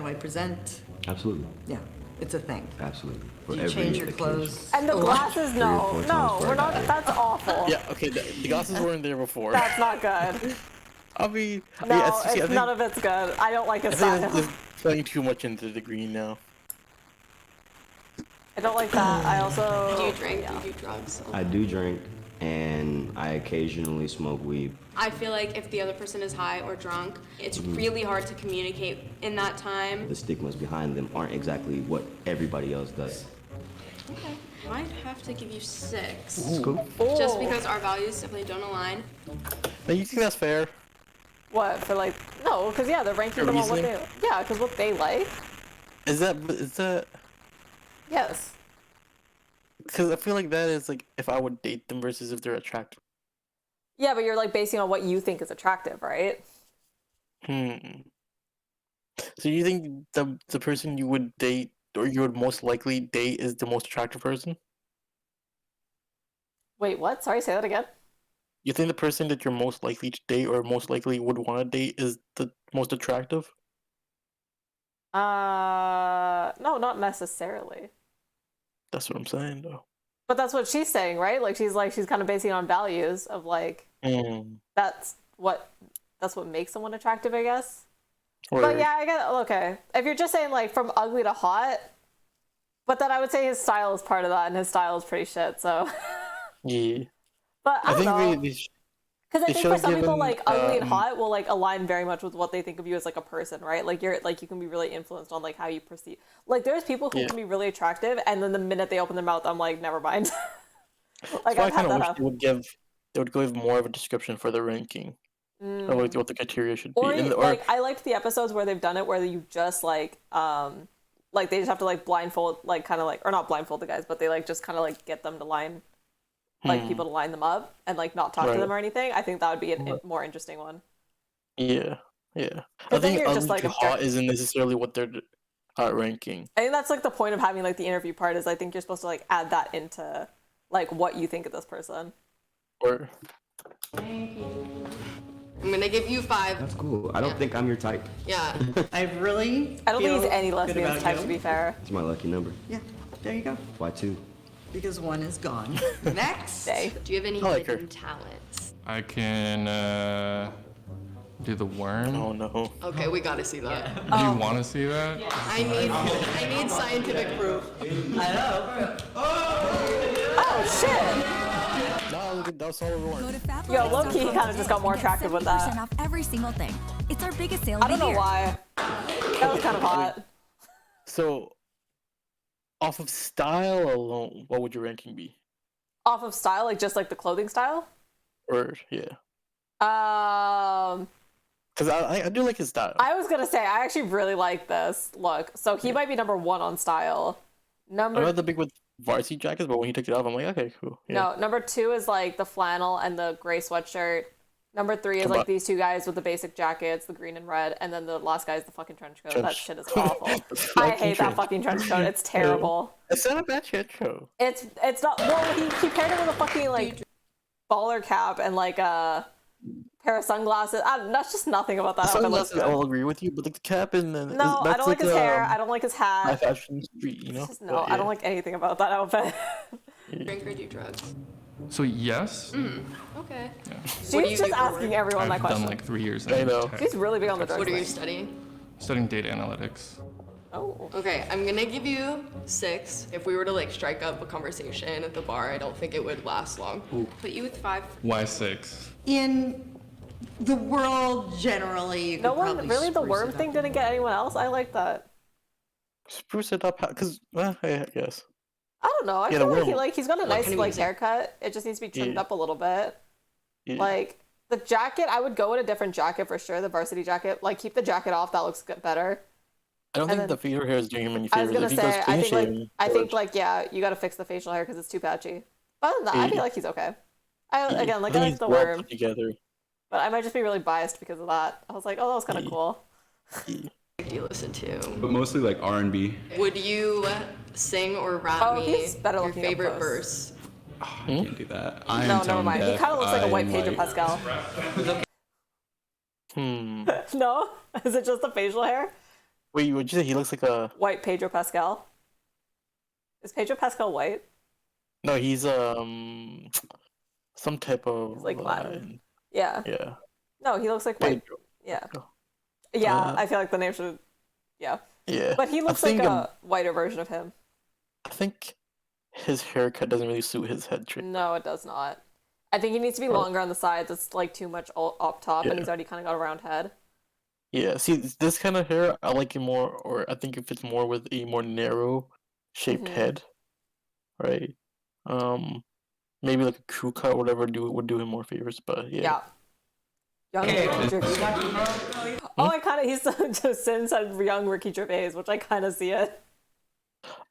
how I present. Absolutely. Yeah, it's a thing. Absolutely. Do you change your clothes? And the glasses, no, we're not. That's awful. Yeah, okay, the glasses weren't there before. That's not good. I mean, No, I think, none of it's good. I don't like his I think style. they're playing too much into the green now. I don't like that. I also. Do you drink? Yeah. Do you do drugs? I do drink, and I occasionally smoke weed. I feel like if the other person is high or drunk, it's really hard to communicate in that time. The stigmas behind them aren't exactly what everybody else does. Okay. Might have to give you 6. That's cool. Just because our values definitely don't align. Now, you think that's fair? What, for like, no, because yeah, they're ranking them on what they, yeah, because what they like. Is that, Yes. because I feel like that is like if I would date them versus if they're attractive. Yeah, but you're like basing on what you think is attractive, right? So you think the person you would date or you would most likely date is the most attractive person? Wait, what? Sorry, say that again. You think the person that you're most likely to date or most likely would want to date is the most attractive? No, not necessarily. That's what I'm saying, though. But that's what she's saying, right? Like she's kind of basing it on values of like that's what makes someone attractive, I guess. But yeah, I get okay. If you're just saying like from ugly to hot, but then I would say his style is part of that, and his style is pretty shit. So yeah. But I don't know. Because I think for some people, like ugly and hot will like align very much with what they think of you as like a person, right? Like you can be really influenced on like how you perceive. Like there's people who can be really attractive, and then the minute they open their mouth, I'm like, never mind. Like I kind of wish they would give more of a description for the ranking. Of like what the criteria should be. Or like I liked the episodes where they've done it where you just like they just have to like blindfold, like kind of like, or not blindfold the guys, but they like just kind of like get them to line. Like people to line them up and like not talk to them or anything. I think that would be a more interesting one. Yeah. I think just like hot isn't necessarily what they're ranking. I think that's like the point of having like the interview part is I think you're supposed to like add that into like what you think of this person. Or Thank you. I'm gonna give you 5. That's cool. I don't think I'm your type. Yeah. I don't think he's any lesbian's type, to be fair. It's my lucky number. Yeah, there you go. Why 2? Because 1 is gone. Next. Day. Do you have any like hidden talents? I can do the worm. Oh no. Okay, we gotta see that. Do you want to see that? I need scientific proof. I know. Oh shit! No, that's all we want. Yo, low-key, he kind of just got more attractive with that. Off every single thing. It's our biggest sale I don't know why. That was kind of hot. So, off of style alone, what would your ranking be? Off of style, like just like the clothing style? Or yeah. Because I do like his style. I was gonna say I actually really like this look. So he might be number 1 on style. I'm not the big with varsity jackets, but when he took it off, I'm like, okay, cool. Yeah. No, number 2 is like the flannel and the gray sweatshirt. Number 3 is like these two guys with the basic jackets, the green and red, and then the last guy is the fucking trench coat. That shit is awful. I hate that fucking trench coat. It's terrible. It's not a bad trench coat. It's not. Well, he paired it with a fucking like baller cap and like a pair of sunglasses. That's just nothing about that. Sunglasses, I'll agree with you, but like the cap and then no, I don't like his hair. I don't like his hat. My fashion street, you know. No, I don't like anything about that outfit. Drink or do drugs? So yes. Okay. Yeah. She's just asking everyone that I've question. done like 3 years. I know. She's really big on the drugs. What are you thing. studying? Studying data analytics. Oh. Okay, I'm gonna give you 6. If we were to like strike up a conversation at the bar, I don't think it would last long. Put you with 5. Why 6? In the world generally, you No could one probably really. The spruce worm it up thing a didn't get anyone else. I like that. Spruce it up, because I guess. I don't know. I Yeah, feel the like worm. he's got a What nice kind of like music? haircut. It just needs to be trimmed Yeah. up a little bit. Yeah. Like the jacket, I would go with a different jacket for sure. The varsity jacket, like keep the jacket off. That looks better. I don't and think then- the facial hair is doing him any I was favors. gonna If he goes say, clean shaven, I think like yeah, you got to fix the facial hair because it's too patchy. But other than that, I feel like he's okay. Again, like I think like he's the well worm, put together. but I might just be really biased because of that. I was like, oh, that was kind of cool. What do you listen to? But mostly like R&B. Would you sing or rap Oh, me he's better your looking up favorite close. verse? I can't do that. I am No, never tone mind. He deaf. kind of looks like a white I'm, Pedro like- Pascal. Hmm. No, is it just the facial hair? Wait, what'd you say? He looks like a... White Pedro Pascal. Is Pedro Pascal white? No, he's some type of He's like Latin. Yeah. Yeah. No, he looks like white. Pedro. Yeah. Yeah, I feel like the name should. Yeah. Yeah. But he looks like a whiter version of him. I think his haircut doesn't really suit his head shape. No, it does not. I think he needs to be longer on the sides. It's like too much up top, and he's already kind of got a round head. Yeah, see, this kind of hair, I like it more, or I think it fits more with a more narrow shaped head, right? Maybe like a crew cut or whatever would do him more favors, but yeah. Young Ricky Gervais. Oh, I kind of, he's just Sin said young Ricky Gervais, which I kind of see it.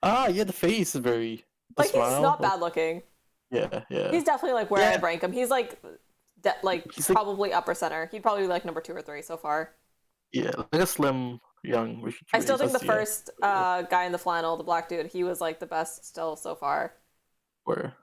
Ah, yeah, the face is very... Like, he's smile, not bad looking. Yeah. He's definitely like where I'd rank him. He's like he's probably upper center. He'd probably be like number 2 or 3 so far. Yeah, like a slim young Ricky Gervais. I still think the first guy in the flannel, the black dude, he was like the best still so far. Where?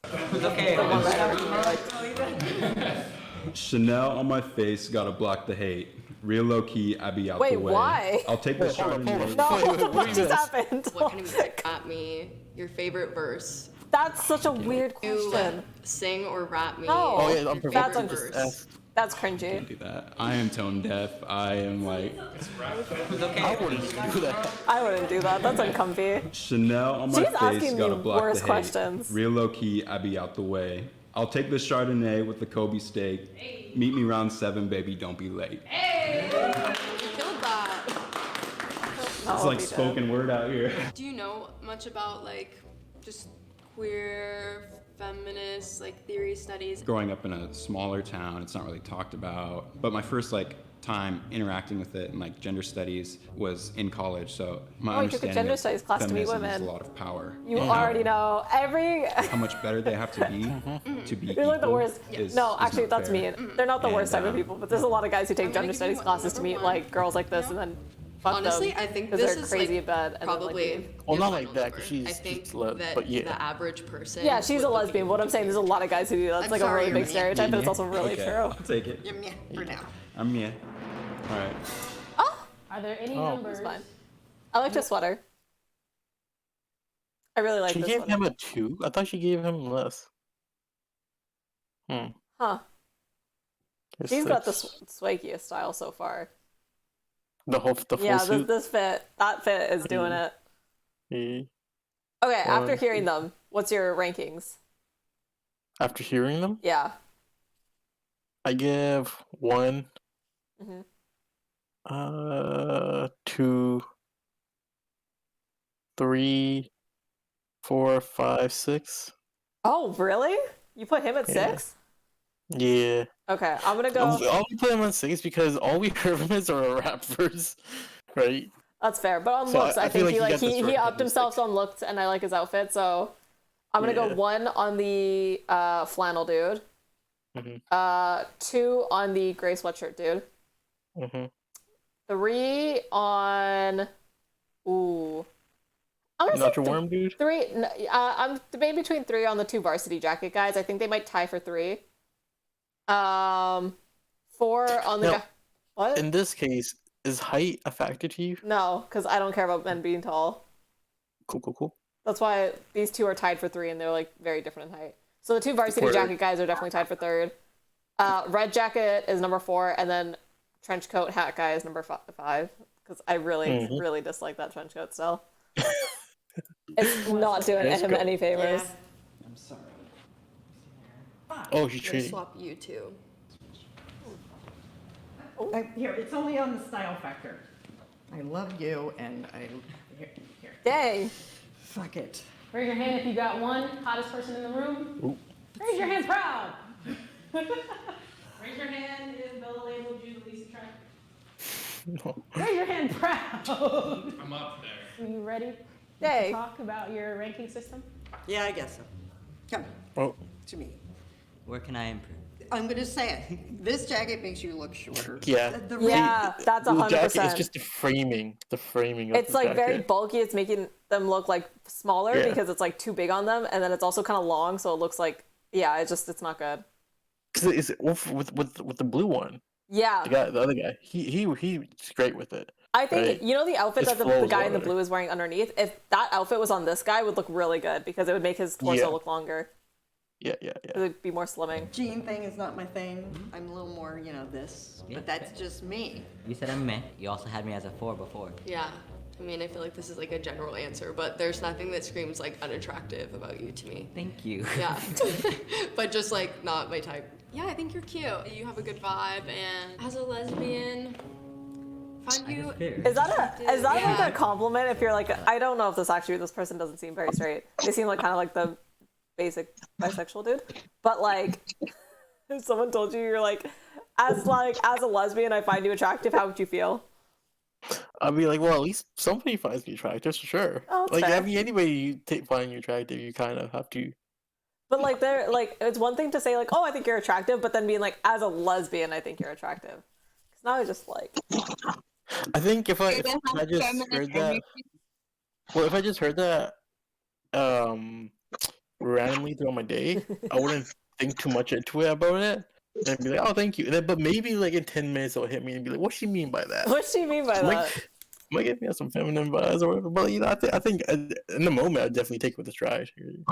Okay. The one that I liked. Chanel on my face, gotta block the hate. Real low key, I be out the way. Wait, why? I'll take the Chardonnay. No, what just happened? What can you rap me? Your favorite verse? That's such a weird question. You sing or rap me? No. Oh, yeah, your I'm favorite That's verse. That's cringy. Can't do that. I am tone deaf. I am like I wouldn't do that. I wouldn't do that. That's uncomfy. Chanel on my She's face, asking gotta me block worse the hate. questions. Real low key, I be out the way. I'll take the Chardonnay with the Kobe steak. Meet me round 7, baby. Don't be late. You killed that. It's like spoken word out here. Do you know much about like just queer feminist like theory studies? Growing up in a smaller town, it's not really talked about. But my first like time interacting with it and like gender studies was in college. So my you took a understanding gender of studies class to meet feminism women. is a lot of power. You already know every. How much better they have to be You're like the equal worst. is No, not actually, that's fair. mean. They're not the worst type of And, people, but there's a lot of guys who take gender studies classes to meet like girls like this and then fuck Honestly, them I think because this they're is crazy like in bed and probably then, like, Well, your not like final that, 'cause score. I she's think slut, that but yeah. the average person. yeah, she's a would lesbian. What I'm saying, there's a lot of guys who do that. That's I'm like sorry, a really big I'm stereotype, but it's also really Okay, true. I'll take it. Yeah, meh, for now. I'm yeah. All right. Are there any Oh. numbers? It's fine. I liked his sweater. I really like She this gave sweater. him a 2? I thought she gave him less. Huh. Guess She's got the that's- swankiest style so far. the full Yeah, suit. this fit, that fit is doing it. Yeah. Okay, after One, hearing them, what's your rankings? After hearing them, Yeah. I give 1, Mhm. 2, 3, 4, 5, 6. Oh, really? You put him at Yeah. 6? Yeah. Okay, I'm gonna go. I'll put him on 6 because all we heard from is are rappers, right? That's fair, but on So looks, I I feel think like he got this he right. upped himself on looks, and I like his outfit. So I'm gonna go Yeah. 1 on the flannel dude, Mhm. 2 on the gray sweatshirt dude, Mhm. 3 on. Ooh, I'm gonna Not say your worm, dude. 3. I'm debating between 3 on the 2 varsity jacket guys. I think they might tie for 3. 4 on the Now, guy. What? In this case, is height a factor to you? No, because I don't care about men being tall. Cool. That's why these two are tied for 3, and they're like very different in height. So the 2 varsity Word. jacket guys are definitely tied for 3rd. Red jacket is number 4, and then trench coat hat guy is number 5. Because I really, really dislike that trench coat still. It's not doing Trench him coat. any favors. I'm sorry. Oh, she's I'm gonna treating. swap you two. Here, it's only on the style factor. I love you, and here. Dang. Fuck it. Raise your hand if you got one hottest person in the room. Raise your hands proud. Raise your hand if Bella labeled you the least attractive. No. Raise your hand proud. I'm up there. Are you ready to Dang. talk about your ranking system? Yeah, I guess so. Come Oh, to me. Where can I improve? I'm gonna say it. This jacket makes you look shorter. yeah. The Yeah, that's The jacket is 100%. just the framing. The framing of It's the like very jacket. bulky. It's making them look like smaller Yeah. because it's like too big on them, and then it's also kind of long, so it looks like it's not good. 'Cause it's with the blue one. Yeah, The other guy, he's great with it. I think Right. you know the outfit It that the flows guy in the water. blue is wearing underneath. If that outfit was on this guy, it would look really good because it would make his torso Yeah. look longer. Yeah. It would be more slimming. Jean thing is not my thing. I'm a little more, this, Yeah, but that's just me. You said I'm meh. You also had me as a 4 before. Yeah. I mean, I feel like this is like a general answer, but there's nothing that screams like unattractive about you to me. Thank you. Yeah. But just like not my type. Yeah, I think you're cute. You have a good vibe, and as a lesbian, find you. Is that Yeah. like a compliment? If you're like, I don't know if this person doesn't seem very straight. They seem like kind of like the basic bisexual dude. But like, if someone told you you're like, as a lesbian, I find you attractive, how would you feel? I'd be like, well, at least somebody finds me attractive, for sure. Oh, that's like, fair. I mean, anybody you find you attractive, you kind of have to. But like, they're like, it's one thing to say like, oh, I think you're attractive, but then being like, as a lesbian, I think you're attractive. Because now I just like. I think if I just heard that, well, if I just heard that, randomly throughout my day, I wouldn't think too much into it about it. And be like, oh, thank you. And then, but maybe like in 10 minutes, it'll hit me and be like, what she mean by that? What she mean by that? Might give me some feminine vibes or whatever. But I think in the moment, I'd definitely take it with a stride.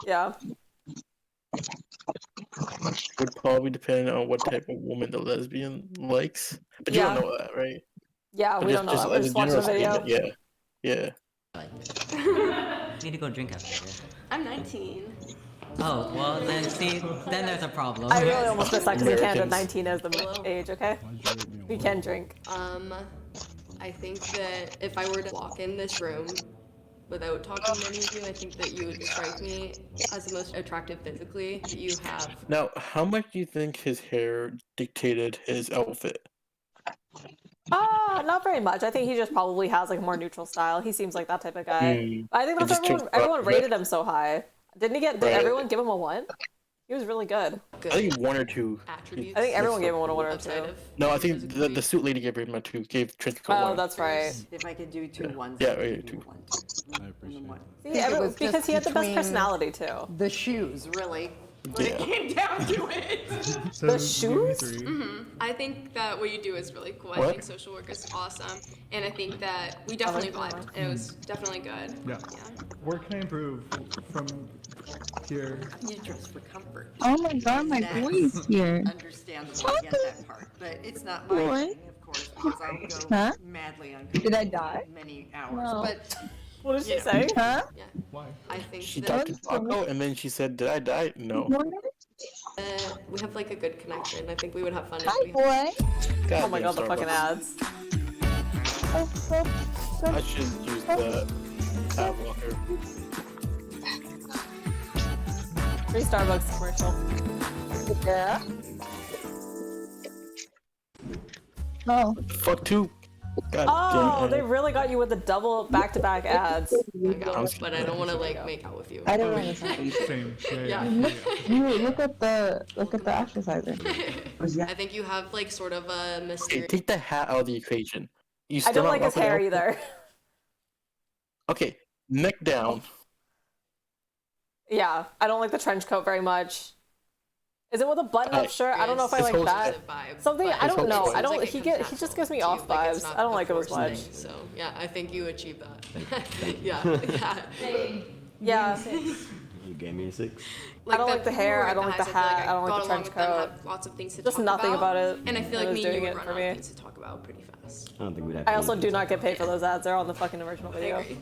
Yeah. Would probably depend on what type of woman the lesbian likes. But you don't know that, right? Yeah, But we don't know that. We're as a just watching the general video. statement, yeah. Need to go drink after this. I'm 19. Oh, well then then there's a problem. I really almost missed that because in Canada, Americans. 19 is the age, okay? We can drink. I think that if I were to walk in this room without talking to any of you, I think that you would strike me as the most attractive physically that you have. Now, how much do you think his hair dictated his outfit? Not very much. I think he just probably has like a more neutral style. He seems like that type of guy. I think It that's just everyone took- rated him so high. Did Right. everyone give him a 1? He was really good. I think 1 or 2. Attributes. I think everyone gave him a 1 or outside 2. of No, I think the suit lady gave him a 2. Gave Trinket Oh, 1. that's right. If I could do two ones. Yeah, I would right, do two. one. I appreciate it. See, everyone, was because just he had the best between personality too. The shoes, really. When it Yeah. came down to it. So, The give me shoes? 3. I think that what you do is really cool. I What? think social work is awesome. And I think that we definitely vibed. And it was definitely good. Yeah. Where can I improve from here? You dress for comfort. Oh my god, my That's boy is here. Understandable, I get that part. But it's not my Boy. thing, of course, because I would go Huh? madly on Did I die? many hours. No. But What did she say? Huh? Yeah. Why? I think She that talked to Taco, and then she said, "Did I die?" No. we have like a good connection. I think we would have fun. Hi, if we boy. Oh my god, the fucking ads. I should use the tab blocker. Free Starbucks commercial. Yeah. Oh. Fuck 2. God Oh, damn they it. really got you with the double back-to-back ads. but I don't want to like make out with you. I don't understand. Same. Yeah. You look at the exerciser. I think you have like sort of a Hey, mysterious. take the hat out of the equation. You I still don't not like his rocking hair out? either. Okay, neck down. Yeah, I don't like the trench coat very much. Is it with a button-up shirt? I don't know if I His like whole- that. Vibe, Something but I don't whole know. choice. I don't. Like, it He comes just natural gives me to off you, like, it's vibes. not I don't a like him as forced much. thing. So yeah, I think you achieve that. yeah. Yeah. You gave me a 6. I don't like the people who hair, were I at don't like the highs, I feel hat, I don't like got the along trench with them, coat. had lots of things to Just talk nothing about it. And I feel that like was me and doing you it would for run out of me. things to talk about pretty fast. I don't think we'd have. I also do not get paid for those ads. They're on the fucking original video. I agree.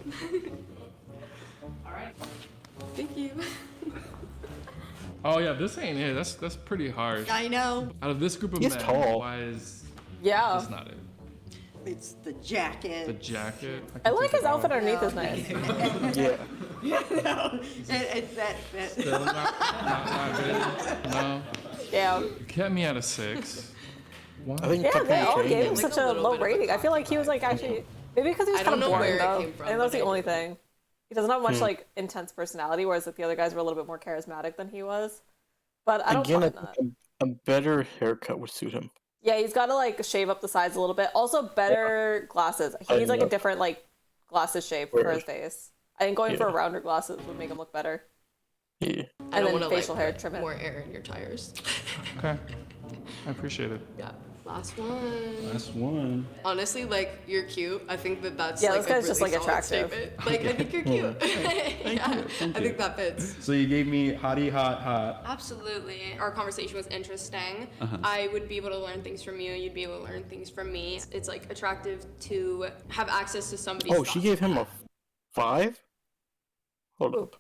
Alright. Thank you. Oh yeah, this ain't it. That's pretty harsh. I know. Out of this group of He's men, tall. why is Yeah. this not it? It's the jacket. The jacket. I can like take his it outfit off. underneath is nice. Yeah. No, it's that. Still not good. No. Yeah. You kept me at a 6. Why? I think Yeah, they technically all changed. gave him Like such a a little low bit of a rating. I feel like he was like actually maybe because he was I kind don't of know boring where it though. came from, I think that's but the I only did. thing. He doesn't have much like intense personality, whereas like the other guys were a little bit more charismatic than he was. But I don't Again, I find that. think a better haircut would suit him. Yeah, he's got to like shave up the sides a little bit. Also, better glasses. He needs like a different like glasses shape for his face. I think going for rounder glasses would make him look better. Yeah. I And don't then want to facial like hair put trim it. more air in your tires. Okay. I appreciate it. Yeah. Last one. Last one. Honestly, like, you're cute. I think that's Yeah, like this guy's a just, really like, solid attractive. statement. Like, I think you're cute. Thank you. I think that fits. So you gave me hottie hot hot. Absolutely. Our conversation was interesting. Uh-huh. I would be able to learn things from you. You'd be able to learn things from me. It's like attractive to have access to somebody's Oh, she gave him a 5? Hold up.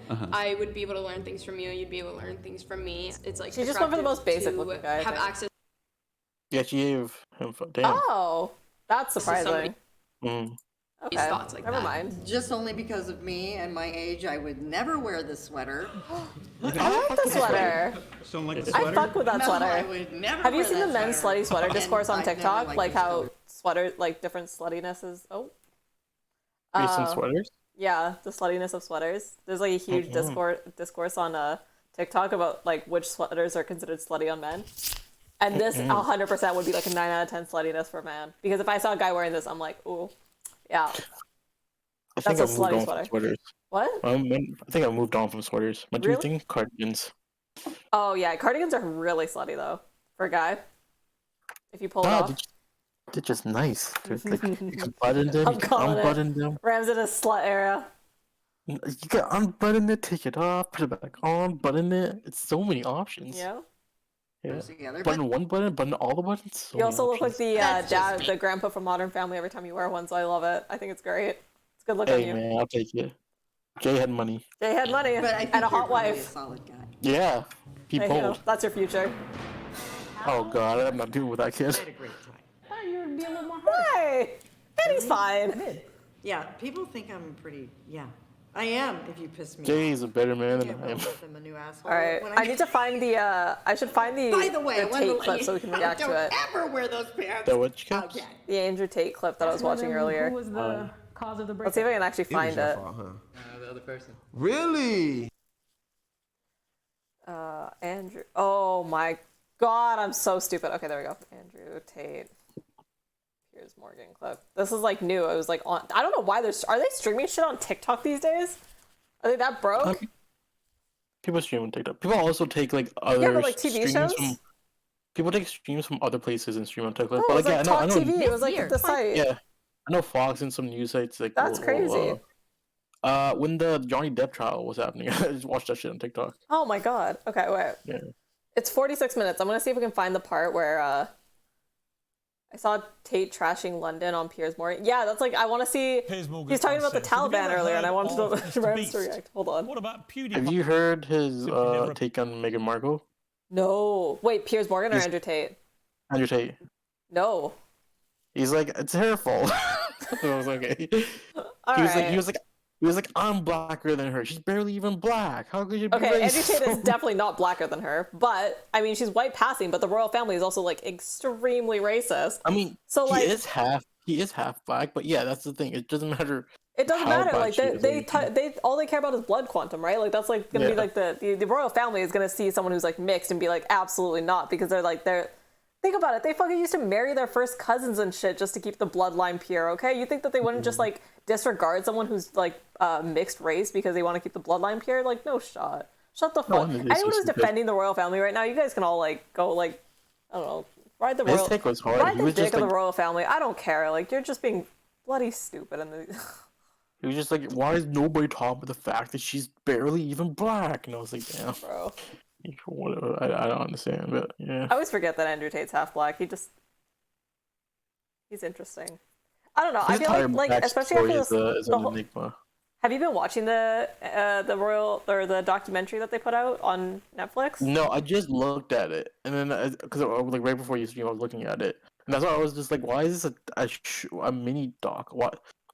Uh-huh. I would be able to learn things from you. You'd be able to learn things from me. It's like She just went for the most basic to looking guy. I have think. access. Yeah, she gave him. Damn. Oh, that's surprising. Mm. Okay, thoughts like never that. mind. Just only because of me and my age, I would never wear this sweater. I like the sweater. Don't like the I sweater? fuck with that No, sweater. I would never Have you wear seen the that men's sweater. slutty sweater And discourse on I've never TikTok? liked Like this how sweater. sweater, like different sluttinesses. Oh. Recent sweaters? Yeah, the sluttiness of sweaters. There's like a huge discourse on TikTok about like which sweaters are considered slutty on men. And this 100% would be like a 9 out of 10 sluttiness for a man. Because if I saw a guy wearing this, I'm like, ooh, yeah. I think I That's a moved slutty on sweater. from sweaters. What? I think I moved on from sweaters. What do you Really? think? Cardigans. Oh yeah, cardigans are really slutty though for a guy. If you pull it off. They're just nice. They're like, you can button them, I'm you can calling it. unbutton them. Rams in a slut era. You can unbutton it, take it off, put it back on, button it. It's so many options. Yeah. Yeah. Together, Button one button, button all the buttons. So You many also look like options. the That's just dad, me. the grandpa from Modern Family every time you wear one, so I love it. I think it's great. It's a good look on Hey you. man, I'll take it. Jay had money. They had money But I think and a you're hot probably a wife. solid guy. Yeah. He There you go. pulled. That's your future. Oh god, I'm not dealing with that kid. I had a great time. I thought you were being a little more hard. Hey, and he's fine. Yeah, people think I'm pretty. Yeah, I am. If you piss me Jay off. is a better man Yeah, than I am. I'm a new asshole. All right, When I need to find the. I should find the. By the way, I wanted to Tate let clip you so we can know, react to don't it. ever wear those pants. The which caps? Okay. The Andrew Tate clip that I was watching earlier. Who was the cause of the breakup? Let's see if I can actually find it. The other person. Really? Andrew. Oh my God, I'm so stupid. Okay, there we go. Andrew Tate. Piers Morgan clip. This is like new. It was like on. I don't know why are they streaming shit on TikTok these days? Are they that broke? People stream on TikTok. People also take like other but, like, TV streams shows? from. People take streams from other places and stream on TikTok. No, but it was like, like yeah, Talk I know. TV. It was like the site. Yeah, I know Fox and some news sites like. That's crazy. When the Johnny Depp trial was happening, I just watched that shit on TikTok. Oh my God. Okay, wait. Yeah. It's 46 minutes. I'm gonna see if we can find the part where I saw Tate trashing London on Piers Morgan. Yeah, that's like I want to see. He's talking about the Taliban earlier, and I wanted to Rams to react. Hold on. What about PewDiePie? Have you heard his take on Meghan Markle? No. Wait, Piers Morgan or Andrew Tate? Andrew Tate. No. He's like, it's her fault. I was like, okay. He was like, I'm blacker than her. She's barely even black. How could you be Okay, Andrew racist? Tate is definitely not blacker than her, but I mean, she's white passing. But the royal family is also like extremely racist. I mean, so like he is half black, but yeah, that's the thing. It doesn't matter. It doesn't how matter. black Like she is. they all they care about is blood quantum, right? Like that's like gonna be Yeah. like the royal family is gonna see someone who's like mixed and be like absolutely not because they're think about it. They fucking used to marry their first cousins and shit just to keep the bloodline pure. Okay, you think that they wouldn't just like disregard someone who's like mixed race because they want to keep the bloodline pure? Like no shot. Shut the fuck. Anyone who's defending the royal family right now, you guys can all like go like I don't know, ride the His royal. take was hard. Ride He the was dick just of like, the royal family. I don't care. Like you're just being bloody stupid and he was just like, why is nobody talking about the fact that she's barely even black? And I was like, damn, bro. Whatever. I don't understand, but yeah. I always forget that Andrew Tate's half black. He's interesting. I don't know. I feel like especially after this, is an enigma. have you been watching the royal or the documentary that they put out on Netflix? No, I just looked at it, and then because like right before you stream, I was looking at it, and that's why I was just like, why is this a mini doc?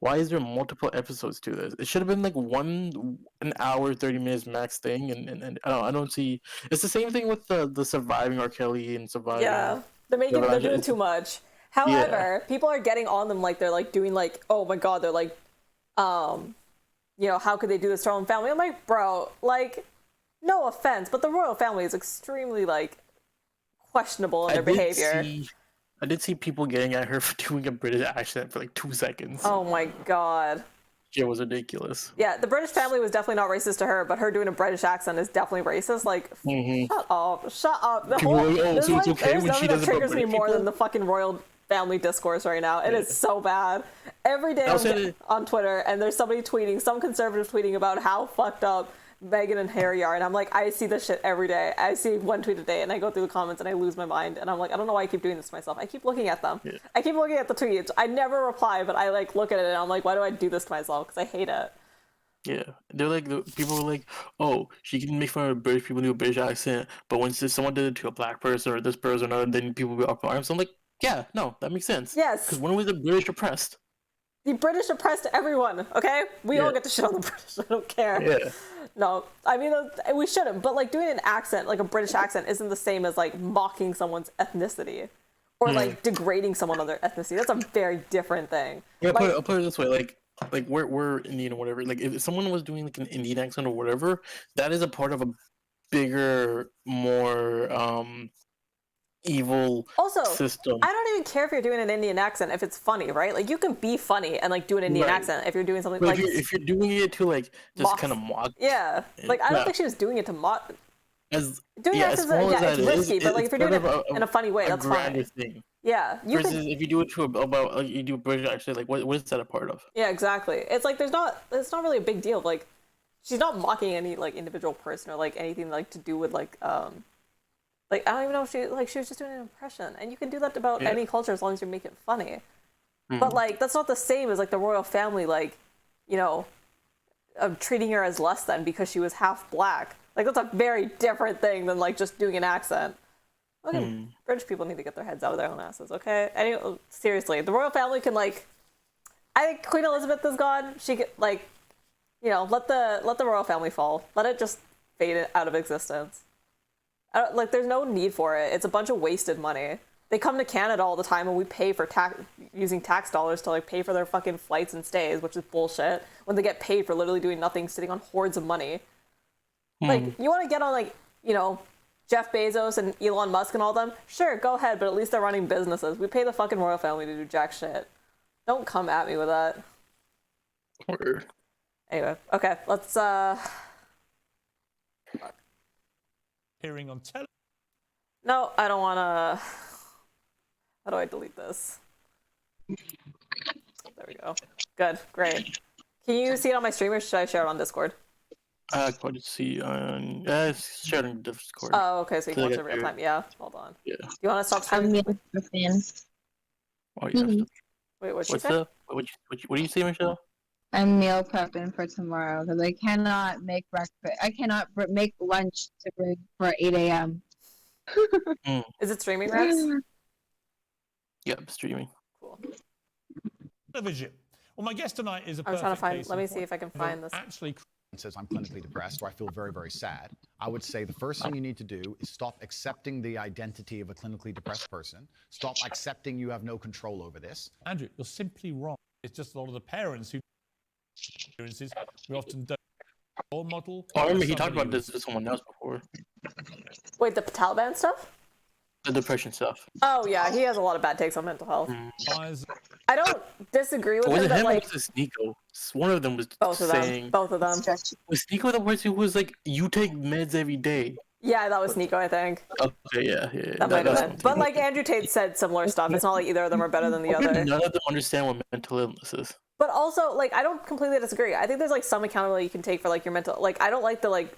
Why is there multiple episodes to this? It should have been like an hour, 30 minutes max thing, and I don't see. It's the same thing with the surviving R. Kelly and surviving. Yeah, they're doing too much. However, people are getting on them like they're like doing like, oh my God, they're like, you know, how could they do this to their own family? I'm like, bro, like, no offense, but the royal family is extremely like questionable in their behavior. I did see people getting at her for doing a British accent for like 2 seconds. Oh my God. shit was ridiculous. Yeah, the British family was definitely not racist to her, but her doing a British accent is definitely racist. Like, shut up. The whole, so it's okay there's when nothing she that does it about triggers me British more people? than the fucking royal family discourse right now. It is so bad. Every day on Twitter, and there's somebody tweeting, some conservative tweeting about how fucked up Meghan and Harry are, and I'm like, I see this shit every day. I see one tweet a day, and I go through the comments, and I lose my mind, and I'm like, I don't know why I keep doing this to myself. I keep looking at them. Yeah. I keep looking at the tweets. I never reply, but I like look at it, and I'm like, why do I do this to myself? Because I hate it. Yeah, they're like, people were like, oh, she can make fun of British people do a British accent, but when someone did it to a black person or this person or then people will be up in arms. I'm like, yeah, no, that makes sense. Yes. Because when was the British oppressed? The British oppressed everyone, okay? We all get to shit on the British. I don't care. Yeah. No, I mean, we shouldn't. But, like, doing an accent, like a British accent, isn't the same as, like, mocking someone's ethnicity. Or, like, degrading someone on their ethnicity. That's a very different thing. Yeah, like, I'll put it this way. Like we're Indian or whatever. Like, if someone was doing, like, an Indian accent or whatever, that is a part of a bigger, more, evil system. I don't even care if you're doing an Indian accent if it's funny, right? Like, you can be funny and like do an Indian accent if you're doing something but like if you're doing it to like just kind of mock. Yeah, like I don't think she was doing it to mock. Doing accents, it's risky, but like if you're doing it in a funny way, that's fine. Thing. Yeah, versus if you do it to about like you do a British accent, like what is that a part of? Yeah, exactly. It's like it's not really a big deal. Like she's not mocking any like individual person or like anything like to do with like I don't even know if she was just doing an impression, and you can do that about any culture as long as you make it funny. But like that's not the same as like the royal family, like you know, treating her as less than because she was half black. Like that's a very different thing than like just doing an accent. Okay, British people need to get their heads out of their own asses. Okay, anyway, seriously, the royal family can like. I think Queen Elizabeth is gone. She could like, you know, let the royal family fall. Let it just fade out of existence. Like, there's no need for it. It's a bunch of wasted money. They come to Canada all the time, and we pay for using tax dollars to like pay for their fucking flights and stays, which is bullshit. When they get paid for literally doing nothing, sitting on hordes of money. Like, you want to get on like, you know, Jeff Bezos and Elon Musk and all them? Sure, go ahead, but at least they're running businesses. We pay the fucking royal family to do jack shit. Don't come at me with that. Word. Anyway, okay, let's Hearing on television. No, I don't want to. How do I delete this? There we go. Good, great. Can you see it on my stream or should I share it on Discord? I can see on. Share it on Discord. Oh, okay, so you can watch it real time. Yeah, hold on. Yeah. Do you want to stop streaming? Oh, yeah. Wait, what'd you What's say? up? What do you say, Michelle? I'm meal prepping for tomorrow because I cannot make breakfast. I cannot make lunch to bring for 8 a.m. Is it streaming, Rex? Yep, streaming. Cool. Television. Well, my guest tonight is a I'm trying to find. case Let in me see point. if I can find this. Actually, says I'm clinically depressed or I feel very, very sad, I would say the first thing you need to do is stop accepting the identity of a clinically depressed person. Stop accepting you have no control over this. Andrew, you're simply wrong. It's just a lot of the parents who experiences we often don't role model. Oh, I remember he talked about this with someone else before. Wait, the Taliban stuff? The depression stuff. Oh yeah, he has a lot of bad takes on mental health. I don't disagree with Was him, it but him like or was it Sneeko? One of them was both of saying. them. Both of them. Was Sneeko the person who was like, "You take meds every day"? Yeah, that was Nico, I think. Okay, yeah. That might have been. But like Andrew Tate said similar stuff. It's not like either of them are better than the other. None of them understand what mental illness is. But also, like, I don't completely disagree. I think there's like some accountability you can take for like your mental. Like, I don't like the like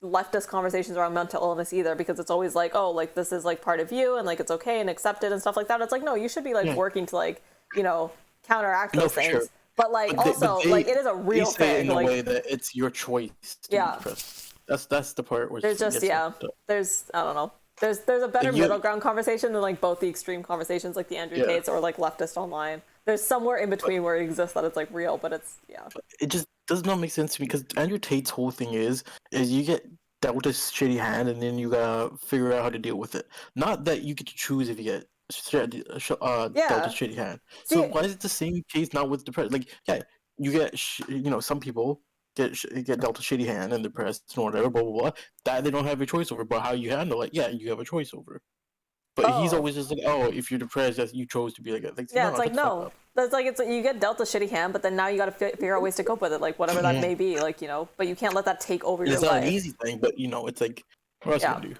leftist conversations around mental illness either, because it's always like, oh, like this is like part of you and like it's okay and accepted and stuff like that. It's like, no, you should be like working to like, you know, counteract those things. Sure. But like but they, like it is a real they say thing. In a like, way that it's your choice. To be depressed. That's the part where there's just there's I don't know. There's a better middle ground conversation than like both the extreme conversations like the Andrew Tates or like leftist online. There's somewhere in between where it exists that it's like real, but it's It just does not make sense to me because Andrew Tate's whole thing is you get dealt a shitty hand and then you gotta figure out how to deal with it. Not that you get to choose if you get dealt a shitty hand. So why is it the same case not with depression? Like you get some people get dealt a shitty hand and depressed and whatever, blah blah blah. That they don't have a choice over, but how you handle it, you have a choice over. But he's always just like, oh, if you're depressed, you chose to be like that. Like, it's like no, That's like it's you get dealt a shitty hand, but then now you got to figure out ways to cope with it, like whatever that may be, like But you can't let that take over your life. It's not an easy thing, but it's like what else can you do,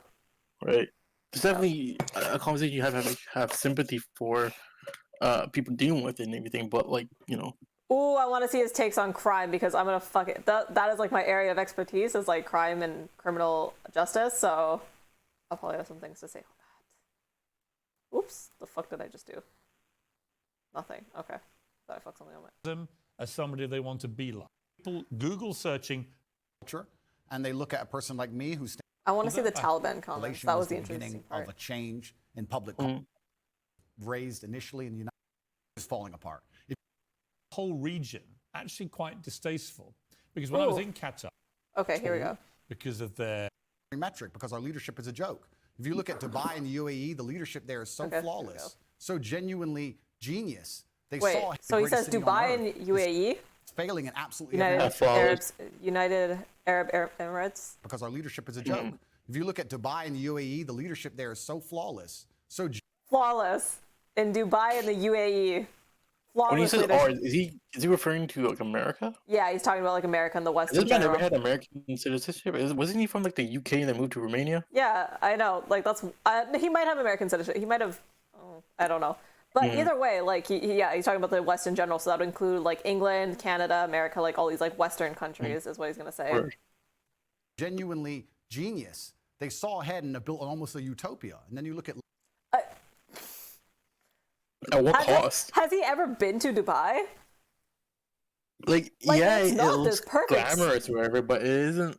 right? It's definitely a conversation you have sympathy for people dealing with it and everything, but Ooh, I want to see his takes on crime because I'm gonna fuck it. That is like my area of expertise is like crime and criminal justice. So I'll probably have some things to say on that. Oops, the fuck did I just do? Nothing. Okay, thought I fucked something on my. Them as somebody they want to be like. People Google searching culture, and they look at a person like me who's. I want to see the Taliban comments. That was the interesting part. Of a change in public raised initially in the United States is falling apart. Whole region actually quite distasteful because when I was in Qatar. Okay, here we go. Because of their metric, because our leadership is a joke. If you look at Dubai and the UAE, the leadership there is so flawless, so genuinely genius. They Wait, saw so he says Dubai and UAE? It's failing in absolutely United Arab Emirates. Because our leadership is a joke. If you look at Dubai and the UAE, the leadership there is so flawless, so flawless in Dubai and the UAE. When he says ours, is he referring to like America? Yeah, he's talking about like America and the West. This man never had American citizenship. Wasn't he from like the UK and then moved to Romania? Yeah, I know. Like that's he might have American citizenship. He might have. I don't know. But either way, like he's talking about the West in general. So that would include like England, Canada, America, like all these like Western countries is what he's gonna say. Genuinely genius. They saw ahead and built almost a utopia. And then you look at. At what cost? Has he ever been to Dubai? Like yeah, it's not it looks this perfect. glamorous or whatever, but it isn't.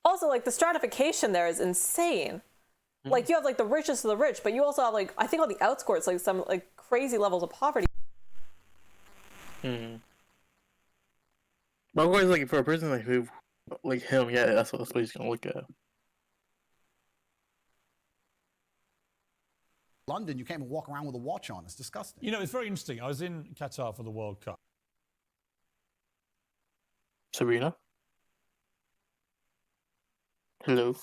Also, like the stratification there is insane. Like you have like the richest of the rich, but you also have like I think on the outskirts like some like crazy levels of poverty. But always like for a person like who, like him, yeah, that's what he's gonna look at. London, you can't even walk around with a watch on. It's disgusting. it's very interesting. I was in Qatar for the World Cup. Serena? Hello?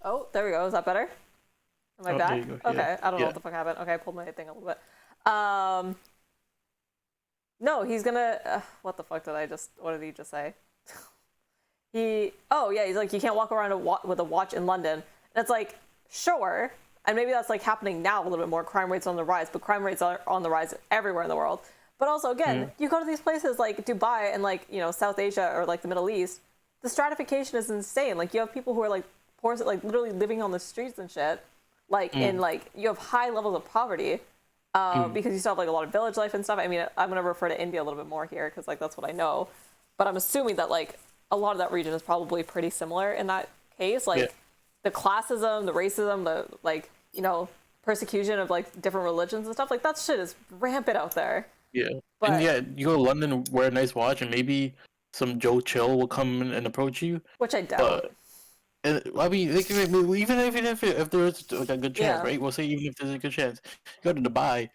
Oh, there we go. Is that better? Am I back? Okay. Yeah. I don't know what the fuck happened. Okay, I pulled my thing a little bit. No, he's gonna. What the fuck what did he just say? He's like, you can't walk around with a watch in London. And it's like, sure. And maybe that's like happening now a little bit more. Crime rates on the rise, but crime rates are on the rise everywhere in the world. But also, again, you go to these places like Dubai and like, South Asia or like the Middle East, the stratification is insane. Like you have people who are like poor, like literally living on the streets and shit. Like in like, you have high levels of poverty. Because you still have like a lot of village life and stuff. I mean, I'm gonna refer to India a little bit more here because like that's what I know. But I'm assuming that like a lot of that region is probably pretty similar in that case. Like the classism, the racism, the like persecution of like different religions and stuff. Like that shit is rampant out there. Yeah, and you go to London, wear a nice watch, and maybe some Joe Chill will come in and approach you. Which I doubt. I mean, even if there's like a good chance, right? We'll say even if there's a good chance, you go to Dubai,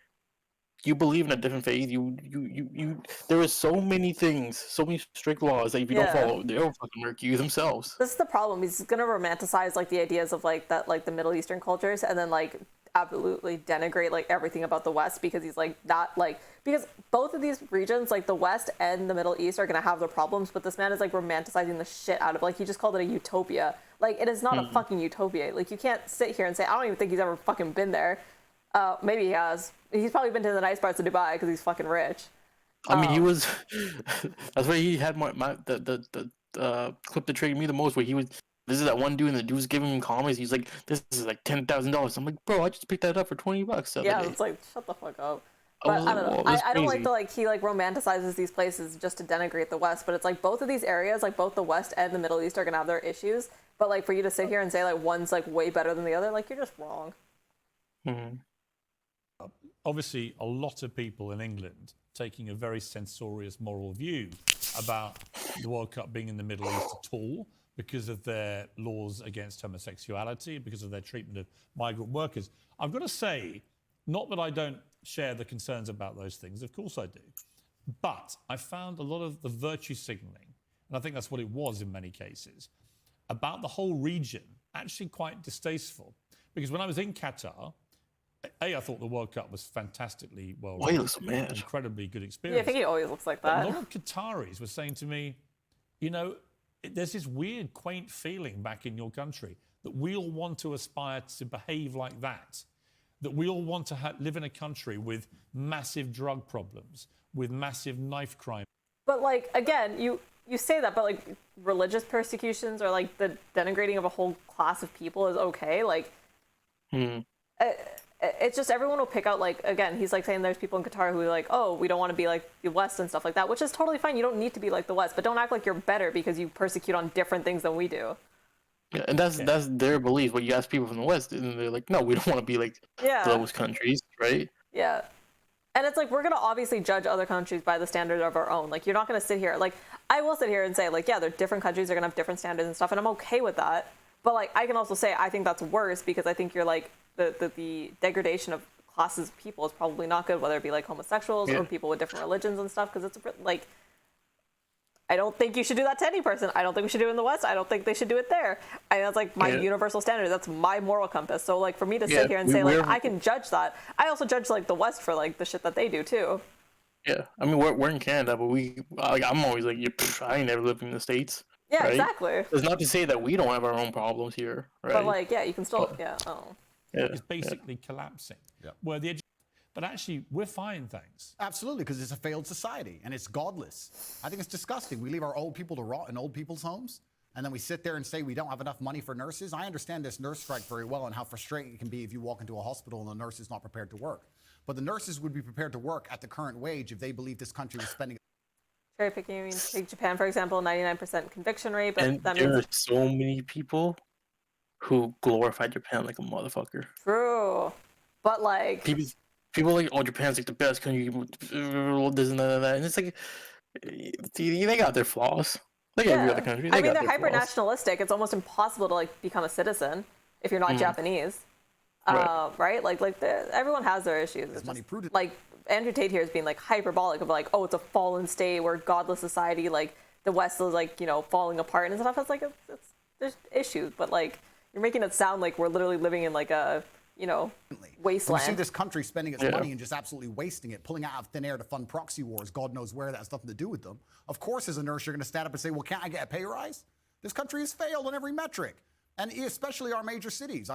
you believe in a different faith. You. There are so many things, so many strict laws that if you don't follow, they'll fucking murk you themselves. This is the problem. He's gonna romanticize like the ideas of like that, like the Middle Eastern cultures, and then like absolutely denigrate like everything about the West because he's like not like because both of these regions, like the West and the Middle East, are gonna have their problems. But this man is like romanticizing the shit out of like he just called it a utopia. Like, it is not a fucking utopia. Like, you can't sit here and say, I don't even think he's ever fucking been there. Maybe he has. He's probably been to the nice parts of Dubai because he's fucking rich. I mean, he was... That's why he had the clip that triggered me the most, where he was... This is that one dude, and the dude was giving him comments. He's like, this is like $10,000. I'm like, bro, I just picked that up for $20. Yeah, it's like, shut the fuck up. But I don't know. I don't like the like he like romanticizes these places just to denigrate the West. But it's like both of these areas, like both the West and the Middle East, are gonna have their issues. But like for you to sit here and say like one's like way better than the other, like you're just wrong. Obviously, a lot of people in England taking a very censorious moral view about the World Cup being in the Middle East at all because of their laws against homosexuality, because of their treatment of migrant workers. I've got to say, not that I don't share the concerns about those things, of course I do, but I found a lot of the virtue signaling and I think that's what it was in many cases, about the whole region, actually quite distasteful. Because when I was in Qatar, I thought the World Cup was fantastically well run, he looks mad. incredibly good Yeah, I experience. think he always looks like But that. a lot of Qataris were saying to me, you know, there's this weird, quaint feeling back in your country that we all want to aspire to behave like that we all want to live in a country with massive drug problems, with massive knife crime. But like, again, you say that, but like religious persecutions or like the denigrating of a whole class of people is okay. Like, it's just everyone will pick out, like, again, he's like saying there's people in Qatar who are like, oh, we don't want to be like the West and stuff like that, which is totally fine. You don't need to be like the West, but don't act like you're better because you persecute on different things than we do. Yeah, and that's their belief. But you ask people from the West, and they're like, no, we don't want to be like those countries, right? Yeah. And it's like, we're going to obviously judge other countries by the standard of our own. Like, you're not going to sit here, like, I will sit here and say, like, yeah, they're different countries, they're going to have different standards and stuff, and I'm okay with that. But, like, I can also say I think that's worse because I think you're, like, the degradation of classes of people is probably not good, whether it be, like, homosexuals or people with different religions and stuff, because it's, like, I don't think you should do that to any person. I don't think we should do it in the West. I don't think they should do it there. That's like my universal standard. That's my moral compass. So like for me to sit here and say like I can judge that, I also judge like the West for like the shit that they do too. Yeah, I mean we're in Canada, but I'm always like, I ain't never lived in the States. Yeah, right? exactly. It's not to say that we don't have our own problems here, right? But like, yeah, you can still, It's basically collapsing. Yeah. Where the But actually, we're fine, thanks. Absolutely, because it's a failed society and it's godless. I think it's disgusting. We leave our old people to rot in old people's homes, and then we sit there and say we don't have enough money for nurses. I understand this nurse strike very well and how frustrating it can be if you walk into a hospital and the nurse is not prepared to work. But the nurses would be prepared to work at the current wage if they believed this country was spending. Cherry picking, I mean, take Japan, for example, 99% conviction rate. But And that there means are so many people who glorify Japan like a motherfucker. True. But like... People are like, oh, Japan's like the best country, this and that, and it's like, they got their flaws. Like every other country, I mean, they're their hyper flaws. nationalistic. It's almost impossible to like become a citizen if you're not Japanese, right? Like everyone has their issues. It's just, like Andrew Tate here is being like hyperbolic of like, oh, it's a fallen state, we're a godless society. Like the West is like, you know, falling apart and stuff. It's like there's issues, but like you're making it sound like we're literally living in like a, you know, wasteland. We see this country spending its money and just absolutely wasting it, pulling out of thin air to fund proxy wars. God knows where that has nothing to do with them. Of course, as a nurse, you're going to stand up and say, well, can't I get a pay rise? This country has failed on every metric, and especially our major cities.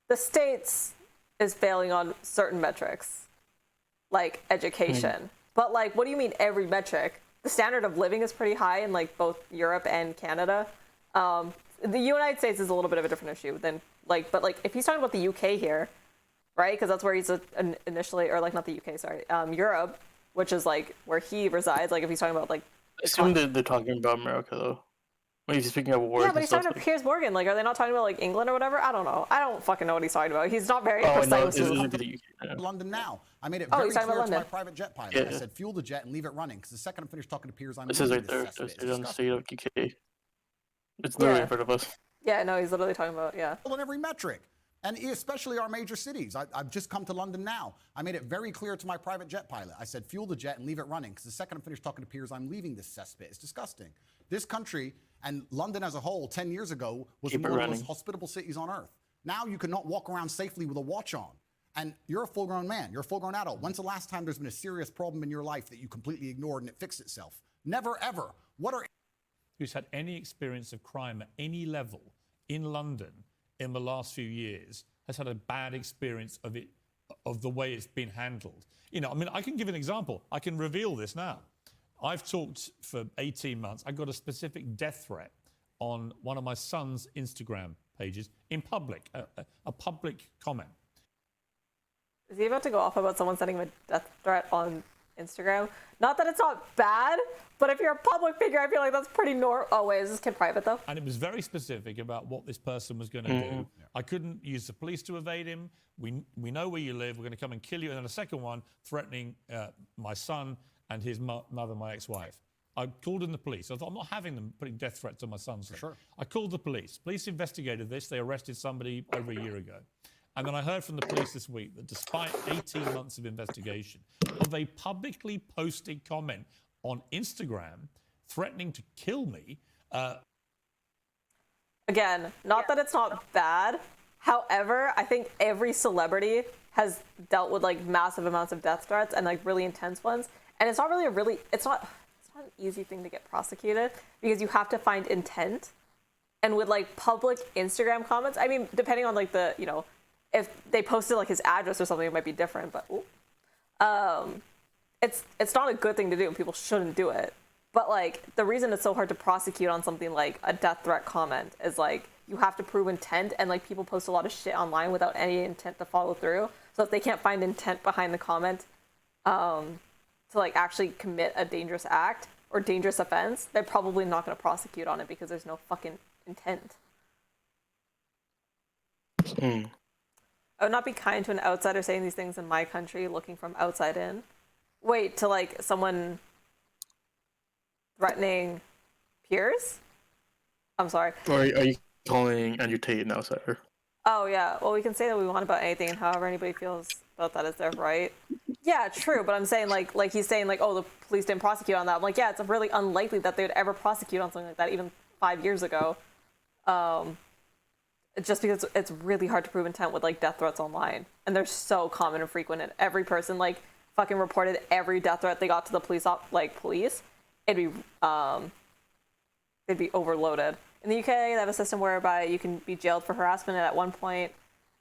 The States is failing on certain metrics, like education. But like, what do you mean every metric? The standard of living is pretty high in like both Europe and Canada. The United States is a little bit of a different issue than like, but like if he's talking about the UK here, right? Because that's where he's initially, or like not the UK, sorry, Europe, which is like where he resides. Like if he's talking about like, I assume they're talking about America though. When he's speaking of wars. yeah, but he's talking about Piers Morgan. Like, are they not talking about like England or whatever? I don't know. I don't fucking know what he's talking about. He's not very precise. London now. I made it Oh, very he's talking clear about to my London. private jet pilot. Yeah. I said fuel the jet and leave it running because the second I'm finished talking to Piers, I'm This is leaving right there. this cesspit. It's on the state of UK. It's literally in front of us. Yeah, no, he's literally talking about, on every metric, and especially our major cities. I've just come to London now. I made it very clear to my private jet pilot. I said, fuel the jet and leave it running, because the second I'm finished talking to Piers, I'm leaving this cesspit. It's disgusting. This country, and London as a whole, 10 years ago, was one of the most hospitable cities on earth. Now you cannot walk around safely with a watch on. And you're a full-grown man. You're a full-grown adult. When's the last time there's been a serious problem in your life that you completely ignored and it fixed itself? Never, ever. What are... Who's had any experience of crime at any level in London in the last few years has had a bad experience of it, of the way it's been handled. You know, I mean, I can give an example. I can reveal this now. I've talked for 18 months. I got a specific death threat on one of my son's Instagram pages in public, a public comment. Is he about to go off about someone sending him a death threat on Instagram? Not that it's not bad, but if you're a public figure, I feel like that's pretty normal. Oh, wait, is this kid private, though? And it was very specific about what this person was going to do. I couldn't use the police to evade him. We know where you live. We're going to come and kill you. And then a second one threatening my son and his mother, my ex-wife. I called in the police. I thought, I'm not having them putting death threats on my son's son. Sure. I called the police. Police investigated this. They arrested somebody over a year ago. And then I heard from the police this week that despite 18 months of investigation, of a publicly posted comment on Instagram threatening to kill me. Again, not that it's not bad. However, I think every celebrity has dealt with like massive amounts of death threats and like really intense ones. And it's not really it's not an easy thing to get prosecuted because you have to find intent. And with like public Instagram comments, I mean, depending on like the, you know, if they posted like his address or something, it might be different, but it's not a good thing to do and people shouldn't do it. But like the reason it's so hard to prosecute on something like a death threat comment is like you have to prove intent, and like people post a lot of shit online without any intent to follow through. So if they can't find intent behind the comment to like actually commit a dangerous act or dangerous offense, they're probably not going to prosecute on it because there's no fucking intent. I would not be kind to an outsider saying these things in my country, looking from outside in. Wait, to like someone threatening peers? I'm sorry. Or are you calling Andrew Tate an outsider? Oh yeah, well we can say that we want about anything, and however anybody feels about that is their right. Yeah, true, but I'm saying like he's saying like, oh, the police didn't prosecute on that. I'm like, yeah, it's really unlikely that they would ever prosecute on something like that even 5 years ago. Just because it's really hard to prove intent with like death threats online, and they're so common and frequent, and every person like fucking reported every death threat they got to the police, they'd be overloaded. In the UK, they have a system whereby you can be jailed for harassment, and at one point,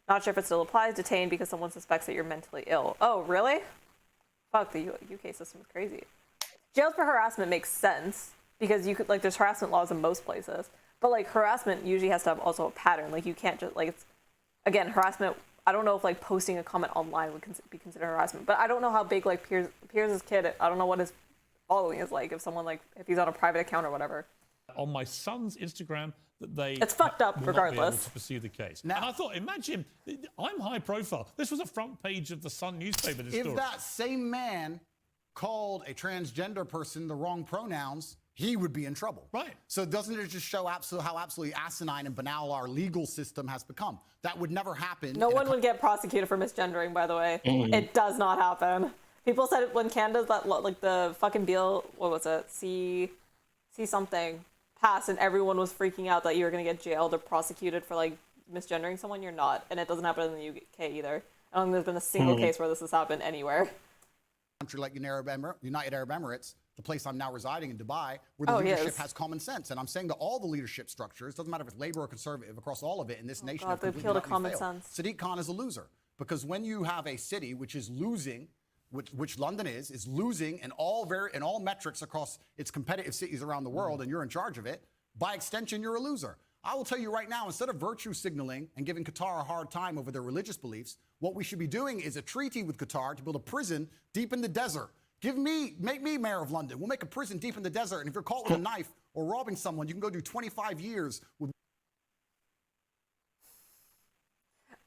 not sure if it still applies, detained because someone suspects that you're mentally ill. Oh, really? Fuck, the UK system is crazy. Jailed for harassment makes sense because you could like there's harassment laws in most places, but like harassment usually has to have also a pattern. Like you can't just like it's again harassment. I don't know if like posting a comment online would be considered harassment, but I don't know how big like Piers' kid. I don't know what his following is like. If someone like if he's on a private account or whatever. On my son's Instagram, that they it's fucked up will regardless. Not be able to pursue the case. Now, and I thought, imagine I'm high profile. This was a front page of the Sun newspaper. This if story. That same man called a transgender person the wrong pronouns, he would be in trouble. Right. So doesn't it just show how absolutely asinine and banal our legal system has become? That would never happen. No one would get prosecuted for misgendering, by the way. It does not happen. People said when Canada's that like the fucking bill, what was it? See something passed, and everyone was freaking out that you were going to get jailed or prosecuted for like misgendering someone. You're not, and it doesn't happen in the UK either. I don't think there's been a single case where this has happened anywhere. Country like United Arab Emirates, the place I'm now residing in Dubai, where the leadership has common sense. And I'm saying that all the leadership structures, doesn't matter if it's labor or conservative, across all of it in this nation, God, they've killed a common sense. Sadiq Khan is a loser because when you have a city which is losing, which London is losing in all metrics across its competitive cities around the world, and you're in charge of it, by extension, you're a loser. I will tell you right now, instead of virtue signaling and giving Qatar a hard time over their religious beliefs, what we should be doing is a treaty with Qatar to build a prison deep in the desert. Make me mayor of London. We'll make a prison deep in the desert, and if you're caught with a knife or robbing someone, you can go do 25 years with.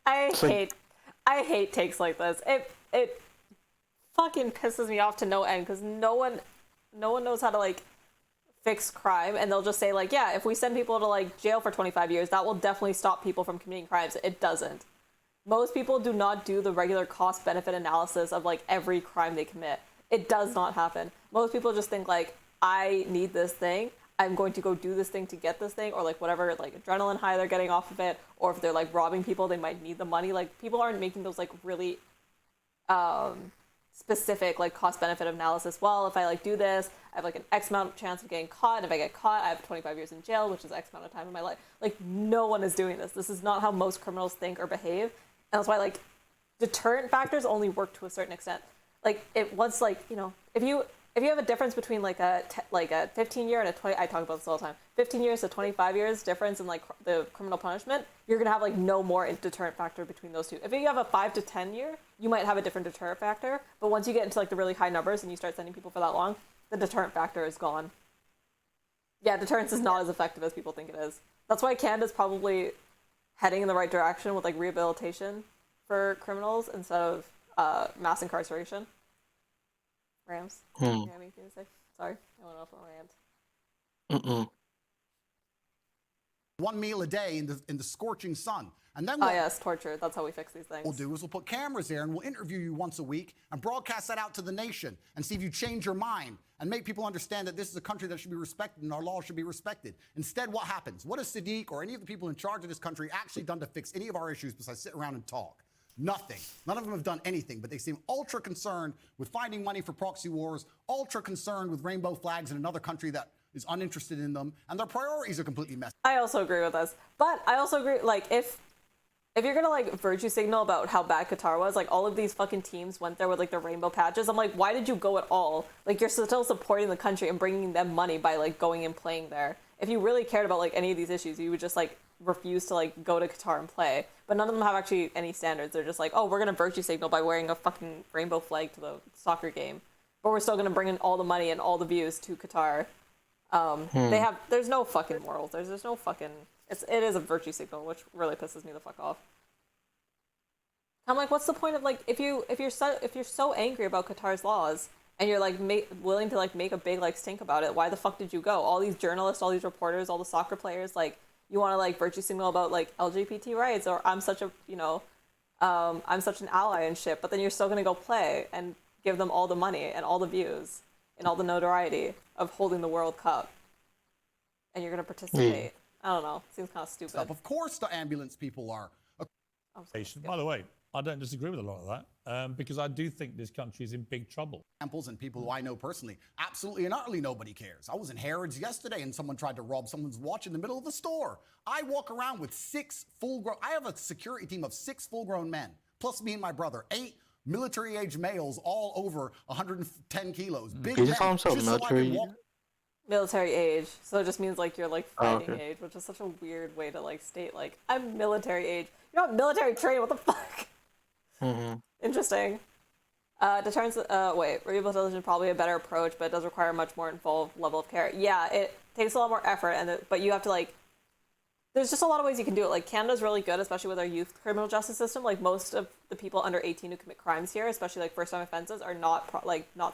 I hate takes like this. It fucking pisses me off to no end because no one knows how to like fix crime, and they'll just say like, yeah, if we send people to like jail for 25 years, that will definitely stop people from committing crimes. It doesn't. Most people do not do the regular cost benefit analysis of like every crime they commit. It does not happen. Most people just think like, I need this thing, I'm going to go do this thing to get this thing, or like whatever like adrenaline high they're getting off of it, or if they're like robbing people, they might need the money. Like people aren't making those like really specific like cost benefit analysis. Well, if I like do this, I have like an X amount of chance of getting caught, and if I get caught, I have 25 years in jail, which is X amount of time in my life. Like no one is doing this. This is not how most criminals think or behave, and that's why like deterrent factors only work to a certain extent. Like it once like, you know, if you have a difference between like a 15-year and a 20, I talk about this all the time, 15 years to 25 years difference in like the criminal punishment, you're gonna have like no more deterrent factor between those two. If you have a 5 to 10 year, you might have a different deterrent factor, but once you get into like the really high numbers and you start sending people for that long, the deterrent factor is gone. Yeah, deterrence is not as effective as people think it is. That's why Canada's probably heading in the right direction with like rehabilitation for criminals instead of mass incarceration. Rams. You have anything to say? Sorry, I went off on a rant. 1 meal a day in the scorching sun. And then Oh yes, torture. That's how we fix these things. we'll do is we'll put cameras there and we'll interview you once a week and broadcast that out to the nation and see if you change your mind and make people understand that this is a country that should be respected and our laws should be respected. Instead, what happens? What has Sadiq or any of the people in charge of this country actually done to fix any of our issues besides sit around and talk? Nothing. None of them have done anything, but they seem ultra concerned with finding money for proxy wars, ultra concerned with rainbow flags in another country that is uninterested in them, and their priorities are completely messed up. I also agree with this, but I also agree, like, if you're gonna, like, virtue signal about how bad Qatar was, like, all of these fucking teams went there with, like, the rainbow patches. I'm like, why did you go at all? Like, you're still supporting the country and bringing them money by, like, going and playing there. If you really cared about, like, any of these issues, you would just, like, refuse to, like, go to Qatar and play. But none of them have actually any standards. They're just like, oh, we're gonna virtue signal by wearing a fucking rainbow flag to the soccer game, but we're still gonna bring in all the money and all the views to Qatar. There's no fucking morals. There's no fucking, it is a virtue signal, which really pisses me the fuck off. I'm like, what's the point of, like, if you're so angry about Qatar's laws and you're, like, willing to, like, make a big, like, stink about it, why the fuck did you go? All these journalists, all these reporters, all the soccer players, like, you want to, like, virtue signal about, like, LGBT rights, or I'm such a, you know, I'm such an ally and shit, but then you're still gonna go play and give them all the money and all the views and all the notoriety of holding the World Cup, and you're gonna participate. I don't know. Seems kind of stupid. Of course, the ambulance people are. By the way, I don't disagree with a lot of that, because I do think this country is in big trouble. Examples and people who I know personally, absolutely and utterly nobody cares. I was in Harrods yesterday and someone tried to rob someone's watch in the middle of the store. I walk around with I have a security team of 6 full-grown men, plus me and my brother, 8 military-age males, all over 110 kilos. Big men, call himself just so I can walk. Military age, so it just means, like, you're, like, fighting age, which is such a weird way to, like, state, like, I'm military age. You're not military trained, what the fuck? Interesting. Deterrence, rehabilitation is probably a better approach, but it does require a much more involved level of care. Yeah, it takes a lot more effort, but you have to, like, there's just a lot of ways you can do it. Like, Canada's really good, especially with our youth criminal justice system. Like, most of the people under 18 who commit crimes here, especially, like, first-time offenses, are not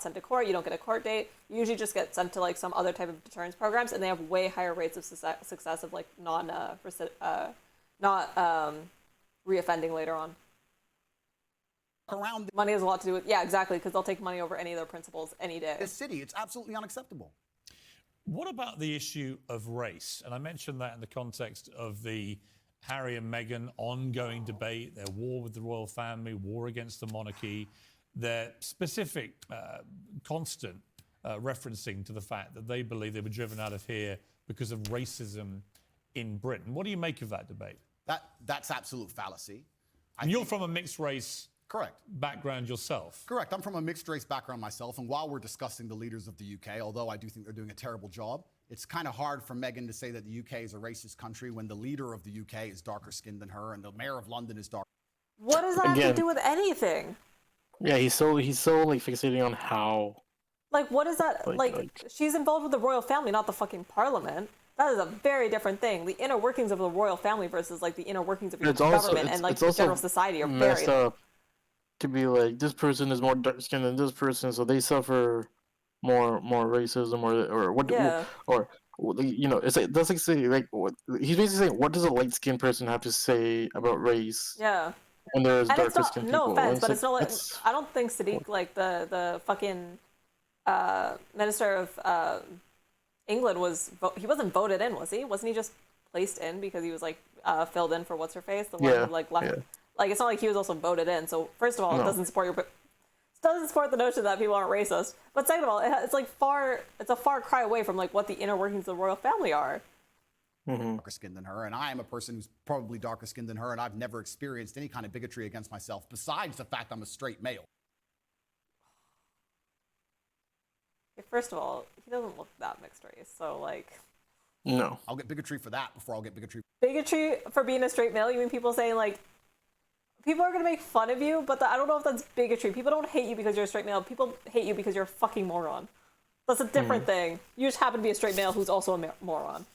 sent to court. You don't get a court date. You usually just get sent to, like, some other type of deterrence programs, and they have way higher rates of success of, like, not reoffending later on. Money has a lot to do with, yeah, exactly, because they'll take money over any of their principles any day. This city, it's absolutely unacceptable. What about the issue of race? And I mentioned that in the context of the Harry and Meghan ongoing debate, their war with the royal family, war against the monarchy, their specific, constant referencing to the fact that they believe they were driven out of here because of racism in Britain. What do you make of that debate? That's absolute fallacy. You're from a mixed race Correct. background yourself. Correct. I'm from a mixed race background myself, and while we're discussing the leaders of the UK, although I do think they're doing a terrible job, it's kind of hard for Meghan to say that the UK is a racist country when the leader of the UK is darker skinned than her and the mayor of London is darker. What does that have to do with anything? Yeah, he's so like fixating on how. Like, what is that? Like, she's involved with the royal family, not the fucking parliament. That is a very different thing. The inner workings of the royal family versus, like, the inner workings of your government and, like, the general society are very up to be like, this person is more dark skinned than this person, so they suffer more racism or what? Yeah. Or you know, it's like that's like saying like he's basically saying, what does a light skinned person have to say about race? Yeah. And there's and darker skinned people. No offense, but like, it's not like I don't think Sadiq, like the fucking minister of England he wasn't voted in, was he? Wasn't he just placed in because he was like filled in for what's her face, the one who like left? Yeah. Like, it's not like he was also voted in. So first of all, it doesn't support the notion that people aren't racist. But second of all, it's like it's a far cry away from like what the inner workings of the royal family are. Darker skinned than her, and I am a person who's probably darker skinned than her, and I've never experienced any kind of bigotry against myself besides the fact I'm a straight male. Okay, first of all, he doesn't look that mixed race, so like. No. I'll get bigotry for that before I'll get bigotry. Bigotry for being a straight male? You mean people saying like, people are gonna make fun of you, but I don't know if that's bigotry. People don't hate you because you're a straight male. People hate you because you're a fucking moron. That's a different thing. You just happen to be a straight male who's also a moron.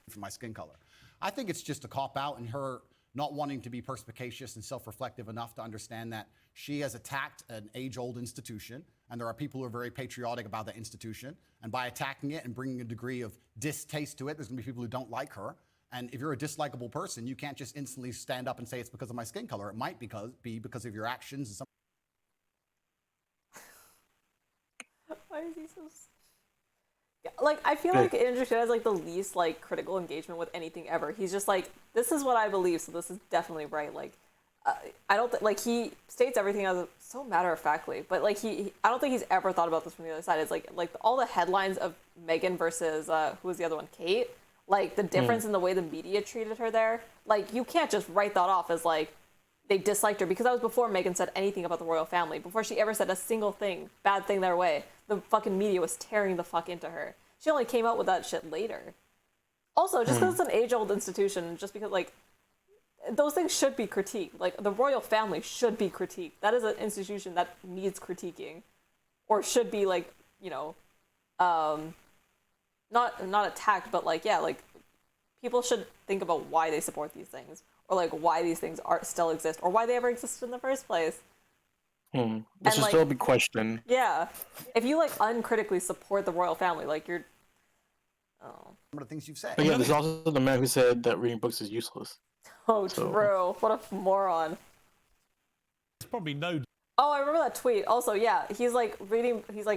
For my skin color. I think it's just a cop-out and her not wanting to be perspicacious and self-reflective enough to understand that she has attacked an age-old institution, and there are people who are very patriotic about that institution, and by attacking it and bringing a degree of distaste to it, there's going to be people who don't like her. And if you're a dislikable person, you can't just instantly stand up and say it's because of my skin color. It might be because of your actions and some. Why is he so? Yeah, like I feel like Andrew Tate has like the least like critical engagement with anything ever. He's just like, this is what I believe, so this is definitely right. Like, I don't like he states everything as so matter of factly, but like I don't think he's ever thought about this from the other side. It's like all the headlines of Meghan versus who was the other one, Kate. Like the difference in the way the media treated her there. Like you can't just write that off as like they disliked her, because that was before Meghan said anything about the royal family. Before she ever said a single thing, bad thing their way, the fucking media was tearing the fuck into her. She only came out with that shit later. Also, just because it's an age-old institution, just because like those things should be critiqued. Like the royal family should be critiqued. That is an institution that needs critiquing, or should be like, you know, not attacked, but like, yeah, like people should think about why they support these things, or like why these things still exist, or why they ever existed in the first place. This should still be questioned. Yeah, if you like uncritically support the royal family, like you're. Oh. Some of the things you've said. But yeah, there's also the man who said that reading books is useless. Oh, true. What a moron. There's probably no. Oh, I remember that tweet. Also, yeah, he's like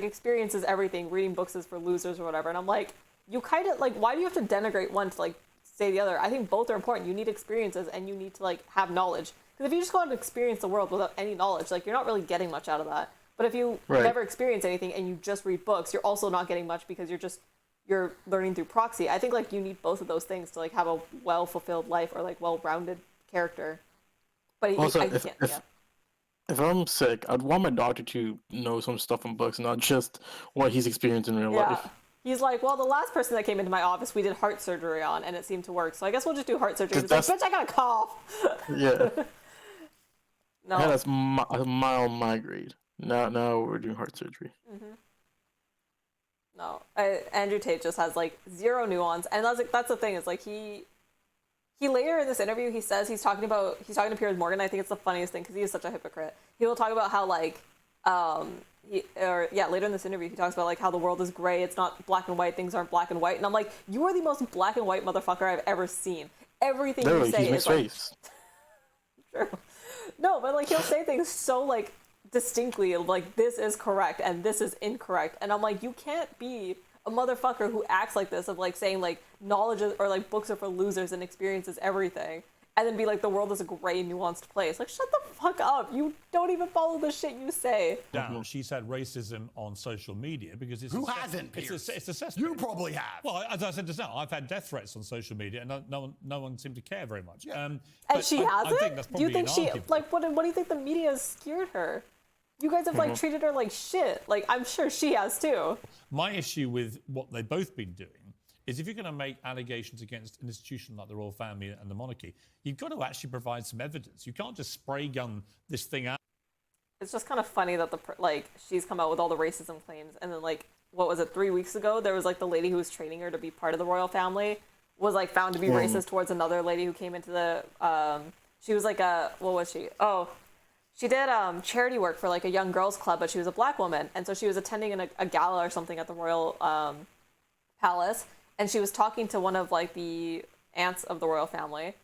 experiences everything. Reading books is for losers or whatever. And I'm like, you kind of like, why do you have to denigrate one to like say the other? I think both are important. You need experiences and you need to like have knowledge. Because if you just go out and experience the world without any knowledge, like you're not really getting much out of that. But if you never experience anything and you just read books, you're also not getting much, because you're learning through proxy. I think like you need both of those things to like have a well-fulfilled life, or like well-rounded character. But also, yeah. If I'm sick, I'd want my doctor to know some stuff from books, not just what he's experienced in real life. He's like, well, the last person that came into my office, we did heart surgery on, and it seemed to work. So I guess we'll just do heart surgery. It's like, bitch, I got a cough. Yeah. No. I had a mild migraine. Now we're doing heart surgery. Mm-hmm. No, Andrew Tate just has like zero nuance, and that's the thing. Is like he later in this interview, he says he's talking to Piers Morgan. I think it's the funniest thing, because he is such a hypocrite. He will talk about how like later in this interview he talks about like how the world is gray. It's not black and white. Things aren't black and white. And I'm like, you are the most black and white motherfucker I've ever seen. Everything you say is like. True. No, but like he'll say things so like distinctly like this is correct and this is incorrect, and I'm like, you can't be a motherfucker who acts like this, of like saying like knowledge is, or like books are for losers and experience is everything, and then be like the world is a gray nuanced place. Like, shut the fuck up. You don't even follow the shit you say. Down. She's had racism on social media because it's who hasn't? It's assessment. You probably have. Well, as I said just now, I've had death threats on social media, and no one seemed to care very much. Yeah. And but she I hasn't. think that's Do you think she inarguable. like what do you think the media has scared her? You guys have like treated her like shit. Like I'm sure she has too. My issue with what they've both been doing is, if you're going to make allegations against an institution like the royal family and the monarchy, you've got to actually provide some evidence. You can't just spray gun this thing out. It's just kind of funny that she's come out with all the racism claims, and then like what was it, 3 weeks ago there was like the lady who was training her to be part of the royal family was like found to be racist towards another lady who came into the she was like what was she? Oh, she did charity work for like a young girls club, but she was a black woman, and so she was attending a gala or something at the royal palace, and she was talking to one of like the aunts of the royal family,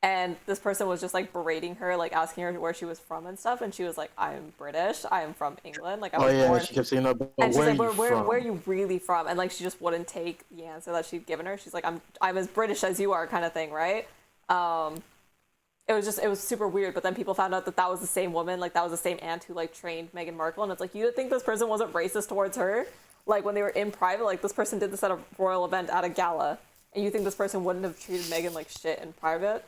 and this person was just like berating her, like asking her where she was from and stuff, and she was like, I'm British, I am from England, like I was born. She kept saying that. And she's like, where are you really from? And like she just wouldn't take the answer that she'd given her. She's like, I'm as British as you are, kind of thing, right? It was super weird, but then people found out that was the same woman, like that was the same aunt who like trained Meghan Markle, and it's like, you think this person wasn't racist towards her? Like when they were in private, like this person did this at a royal event at a gala, and you think this person wouldn't have treated Meghan like shit in private?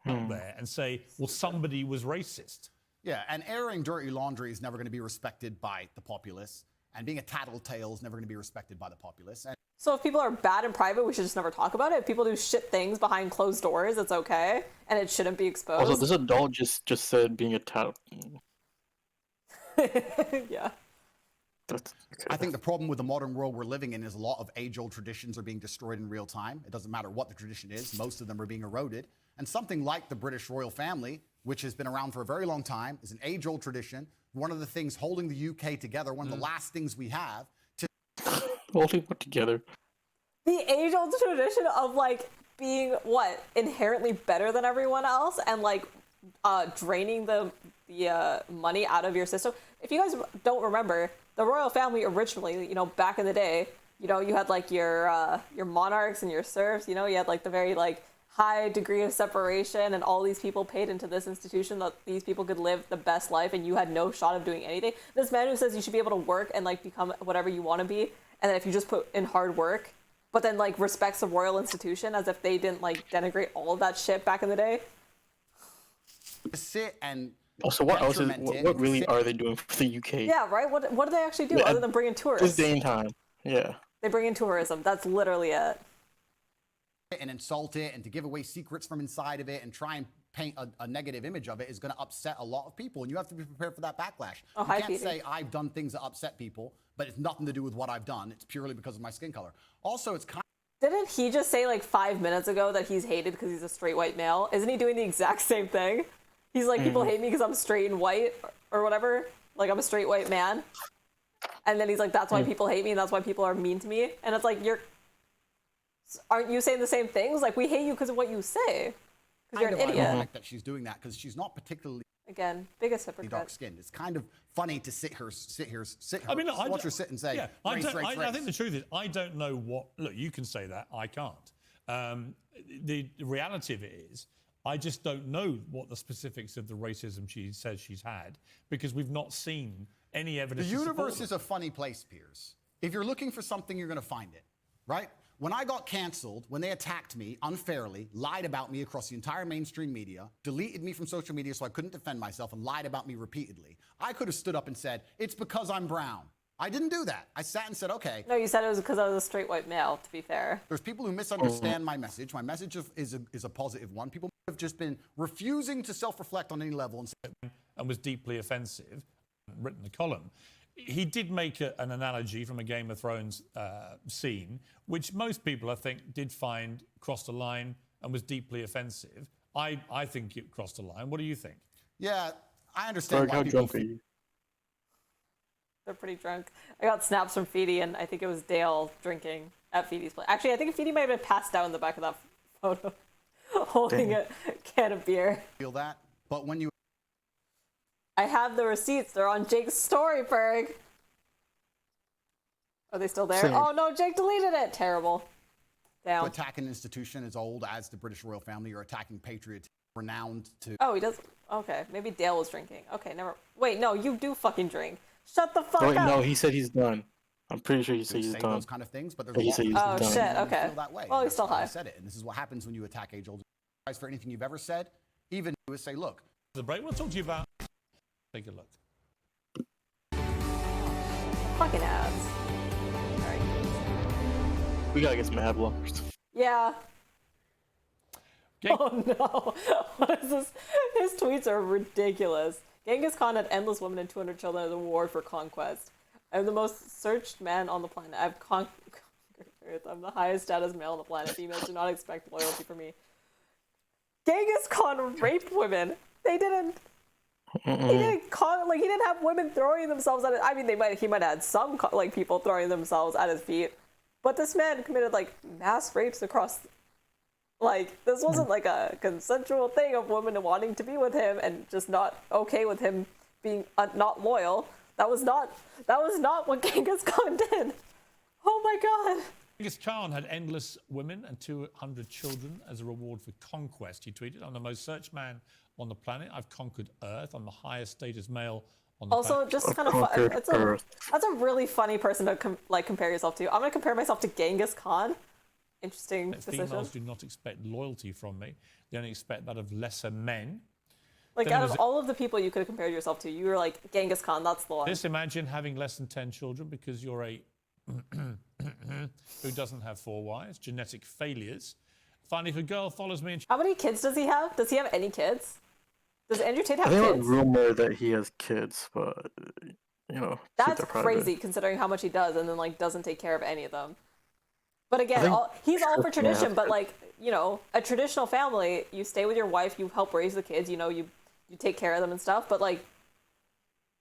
There and say, well, somebody was racist. Yeah, and airing dirty laundry is never going to be respected by the populace, and being a tattletale is never going to be respected by the populace. And So if people are bad in private, we should just never talk about it. If people do shit things behind closed doors, it's okay, and it shouldn't be exposed. Also, this adult just said being a tattle. Yeah. I think the problem with the modern world we're living in is a lot of age-old traditions are being destroyed in real time. It doesn't matter what the tradition is. Most of them are being eroded. And something like the British royal family, which has been around for a very long time, is an age-old tradition. One of the things holding the UK together, one of the last things we have. Holding what together? The age-old tradition of like being what, inherently better than everyone else, and like draining the money out of your system. If you guys don't remember, the royal family originally, you know, back in the day, you know, you had like your monarchs and your serfs, you know, you had like the very like high degree of separation, and all these people paid into this institution that these people could live the best life, and you had no shot of doing anything. This man who says you should be able to work and like become whatever you want to be, and then if you just put in hard work, but then like respects the royal institution as if they didn't like denigrate all of that shit back in the day. Sit and also, what else is what really are they doing for the UK? Yeah, right. What do they actually do other than bring in tourists? This day and time, yeah. They bring in tourism. That's literally it. And insult it, and to give away secrets from inside of it, and try and paint a negative image of it is going to upset a lot of people, and you have to be prepared for that backlash. Oh, you can't say I've done things that upset people, but it's nothing to do with what I've done. It's purely because of my skin color. Also, it's kind. Didn't he just say like 5 minutes ago that he's hated because he's a straight white male? Isn't he doing the exact same thing? He's like, people hate me because I'm straight and white or whatever. Like, I'm a straight white man. And then he's like, that's why people hate me and that's why people are mean to me. And it's like, aren't you saying the same things? Like, we hate you because of what you say. Because you're an idiot. That she's doing that because she's not particularly. Again, biggest hypocrite. Dark skinned. It's kind of funny to sit here. I mean, watch her sit and say, yeah, race. I think the truth is, I don't know what. Look, you can say that. I can't. The reality of it is, I just don't know what the specifics of the racism she says she's had, because we've not seen any evidence. The universe is a funny place, Piers. If you're looking for something, you're going to find it, right? When I got canceled, when they attacked me unfairly, lied about me across the entire mainstream media, deleted me from social media so I couldn't defend myself, and lied about me repeatedly, I could have stood up and said, it's because I'm brown. I didn't do that. I sat and said, okay. No, you said it was because I was a straight white male, to be fair. There's people who misunderstand my message. My message is a positive one. People have just been refusing to self-reflect on any level. And was deeply offensive, written a column. He did make an analogy from a Game of Thrones scene, which most people, I think, did find crossed a line and was deeply offensive. I think it crossed a line. What do you think? Yeah, I understand why people... They're pretty drunk. I got snaps from Feedy, and I think it was Dale drinking at Feedy's place. Actually, I think Feedy might have been passed out in the back of that photo, holding a can of beer. Feel that? But when you... I have the receipts. They're on Jake's story, Berg. Are they still there? Same. Oh, no, Jake deleted it. Terrible. Down. Attack an institution as old as the British royal family, or attacking patriots renowned to... Oh, he does... Okay, maybe Dale was drinking. Okay, never... Wait, no, you do fucking drink. Shut the fuck up. No, he said he's done. I'm pretty sure he said he's done. Those kind of things, but there's he said he's done. Oh, shit, okay. Feel that way. Well, he's still high. I said it, and this is what happens when you attack age-old. For anything you've ever said, even you would say, look... The break, we'll talk to you about... Take a look. Fucking ads. We gotta get some ad blockers. Yeah. Oh no. What is this? His tweets are ridiculous. Genghis Khan had endless women and 200 children as a reward for conquest. I'm the most searched man on the planet. I've conquered Earth. I'm the highest status male on the planet. Females do not expect loyalty from me. Genghis Khan raped women. They didn't. He didn't have women throwing themselves at it. I mean, he might have had some like people throwing themselves at his feet, but this man committed like mass rapes across. Like, this wasn't like a consensual thing of women wanting to be with him and just not okay with him being not loyal. That was not what Genghis Khan did. Oh my God. Genghis Khan had endless women and 200 children as a reward for conquest. He tweeted, "I'm the most searched man on the planet. I've conquered Earth. I'm the highest status male on the planet." Also, just kind of that's a really funny person to compare yourself to. I'm gonna compare myself to Genghis Khan. Interesting decision. Females do not expect loyalty from me. They only expect that of lesser men. Like, out of all of the people you could have compared yourself to, you were like, Genghis Khan, that's the one. Just imagine having less than 10 children because you're a who doesn't have 4 wives, genetic failures. Finally, if a girl follows me and... How many kids does he have? Does he have any kids? Does Andrew Tate have I think kids? a rumor that he has kids, but, you know... That's crazy, considering how much he does, and then, like, doesn't take care of any of them. But again, he's all for tradition, but, like, you know, a traditional family, you stay with your wife, you help raise the kids, you know, you take care of them and stuff, but, like,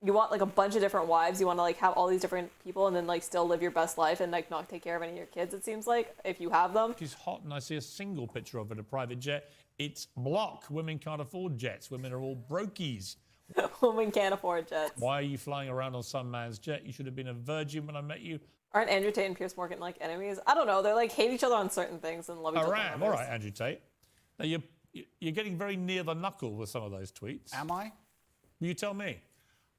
you want like a bunch of different wives. You want to like have all these different people and then like still live your best life and like not take care of any of your kids, it seems like, if you have them. She's hot and I see a single picture of her in a private jet. It's block. Women can't afford jets. Women are all brokies. Women can't afford jets. Why are you flying around on some man's jet? You should have been a virgin when I met you. Aren't Andrew Tate and Pierce Morgan like enemies? I don't know. They're like hate each other on certain things and love each other on others. All right, Andrew Tate. Now you're getting very near the knuckle with some of those tweets. Am I? You tell me.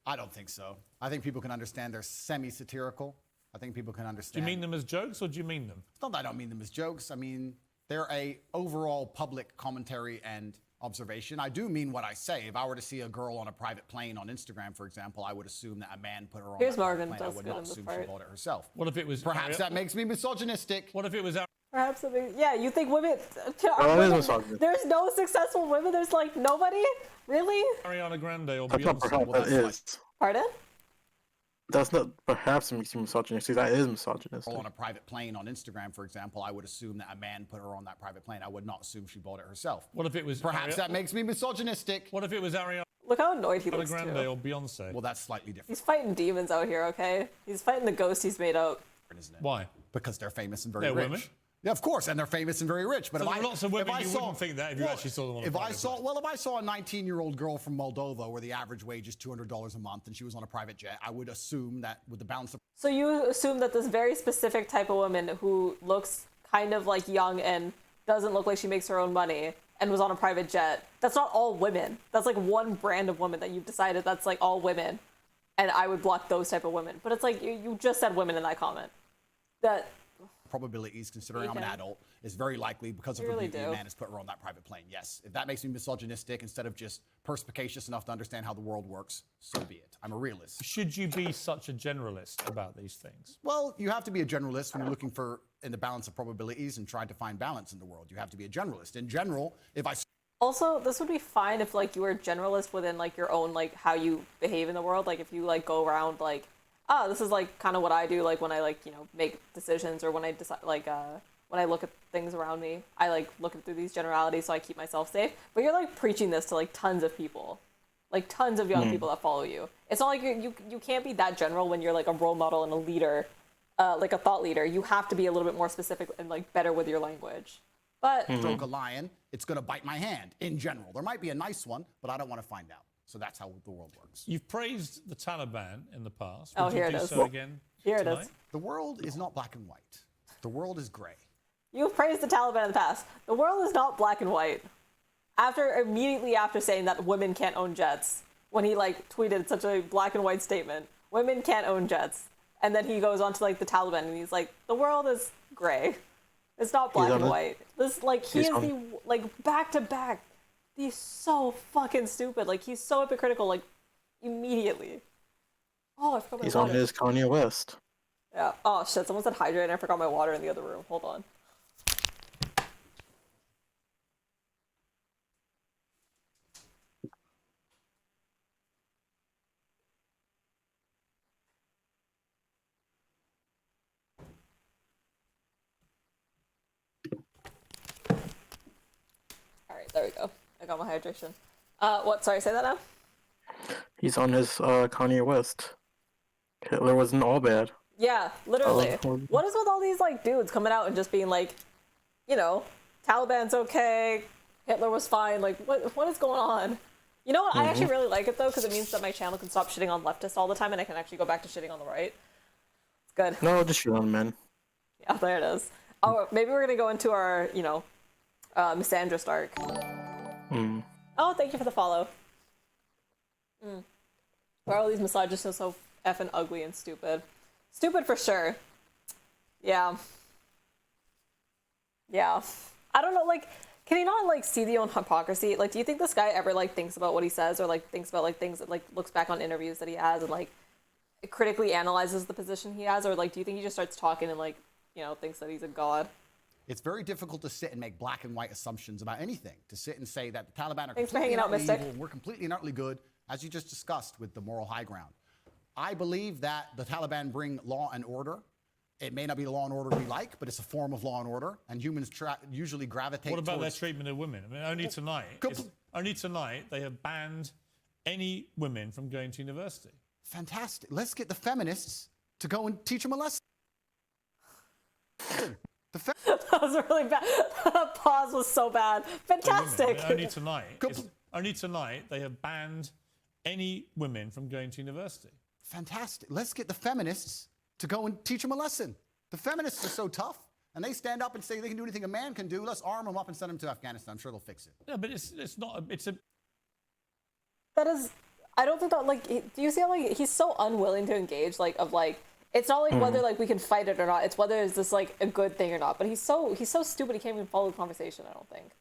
I don't think so. I think people can understand they're semi-satirical. I think people can understand. Do you mean them as jokes or do you mean them? It's not that I don't mean them as jokes. I mean, they're a overall public commentary and observation. I do mean what I say. If I were to see a girl on a private plane on Instagram, for example, I would assume that a man put her on Here's that private Morgan plane. I does would good not in this assume part. she bought it herself. What if it was... Perhaps that makes me misogynistic. What if it was... Perhaps it makes... Yeah, you think women... There's no successful women? There's like nobody? Really? Ariana Grande or That's not Beyonce? perhaps, that is. Pardon? That's not perhaps makes you misogynistic. That is misogynistic. On a private plane on Instagram, for example, I would assume that a man put her on that private plane. I would not assume she bought it herself. What if it was... Perhaps that makes me misogynistic. What if it was Ariana Look how annoyed he looks Grande too. or Beyonce? Well, that's slightly different. He's fighting demons out here, okay? He's fighting the ghost he's made up. Isn't it? Why? Because they're famous and very They're rich. women? Yeah, of course, and they're famous and very rich. But So if there are lots of women if I you saw, wouldn't think that if you actually saw them on a if I private saw, plane. well, if I saw a 19-year-old girl from Moldova where the average wage is $200 a month and she was on a private jet, I would assume that with the balance of... So you assume that this very specific type of woman who looks kind of like young and doesn't look like she makes her own money and was on a private jet, that's not all women. That's like one brand of woman that you've decided that's like all women. And I would block those type of women. But it's like, you just said women in that comment. That... probabilities, considering I'm an adult, is very likely because of her really beauty, a do. man has put her on that private plane. Yes, if that makes me misogynistic instead of just perspicacious enough to understand how the world works, so be it. I'm a realist. Should you be such a generalist about these things? Well, you have to be a generalist when you're looking for in the balance of probabilities and trying to find balance in the world. You have to be a generalist. In general, if I... Also, this would be fine if like you were a generalist within like your own like how you behave in the world. Like if you like go around like, oh, this is like kind of what I do, like when I like, you know, make decisions or when I decide, like, when I look at things around me, I like look through these generalities so I keep myself safe. But you're like preaching this to like tons of people, like tons of young people that follow you. It's not like you can't be that general when you're like a role model and a leader, like a thought leader. You have to be a little bit more specific and like better with your language. But stroke a lion, it's going to bite my hand in general. There might be a nice one, but I don't want to find out. So that's how the world works. You've praised the Taliban in the past. Oh, Would here you it do is. so again Here it tonight? is. The world is not black and white. The world is gray. You've praised the Taliban in the past. The world is not black and white. Immediately after saying that women can't own jets, when he like tweeted such a black and white statement, women can't own jets, and then he goes on to like the Taliban and he's like, the world is gray. It's not black and white. This like he is the like back to back. He's so fucking stupid. Like he's so hypocritical. Like immediately. Oh, I forgot my He's water. on his Kanye West. Yeah. Oh shit! Someone said hydrate, and I forgot my water in the other room. Hold on. All right, there we go. I got my hydration. What? Sorry, say that now. He's on his Kanye West. Hitler wasn't all bad. Yeah, literally. Oh. What is with all these like dudes coming out and just being like, you know, Taliban's okay, Hitler was fine. Like, what is going on? You know what? I actually really like it though because it means that my channel can stop shitting on leftists all the time and I can actually go back to shitting on the right. It's good. No, just shoot on men. Yeah, there it is. Oh, maybe we're gonna go into our, you know, misandrist arc. Oh, thank you for the follow. Why are all these misogynists so effing ugly and stupid? Stupid for sure. Yeah. Yeah. I don't know, like, can he not, like, see the own hypocrisy? Like, do you think this guy ever, like, thinks about what he says or, like, thinks about, like, things that, like, looks back on interviews that he has and, like, critically analyzes the position he has? Or, like, do you think he just starts talking and, like, you know, thinks that he's a god? It's very difficult to sit and make black and white assumptions about anything. To sit and say that the Taliban are Thanks for completely hanging and out, utterly Mystic. evil, and we're completely and utterly good, as you just discussed with the moral high ground. I believe that the Taliban bring law and order. It may not be the law and order we like, but it's a form of law and order, and humans usually gravitate What about their towards... treatment of women? I mean, only tonight they have banned any women from going to university. Fantastic. Let's get the feminists to go and teach them a lesson. That was really bad. That pause was so bad. Fantastic. Only tonight they have banned any women from going to university. Fantastic. Let's get the feminists to go and teach them a lesson. The feminists are so tough, and they stand up and say they can do anything a man can do. Let's arm them up and send them to Afghanistan. I'm sure they'll fix it. Yeah, but it's not. It's a. That is, I don't think that, like, do you see how, like, he's so unwilling to engage, like, of, like, it's not like whether, like, we can fight it or not, it's whether is this, like, a good thing or not, but he's so stupid he can't even follow the conversation, I don't think.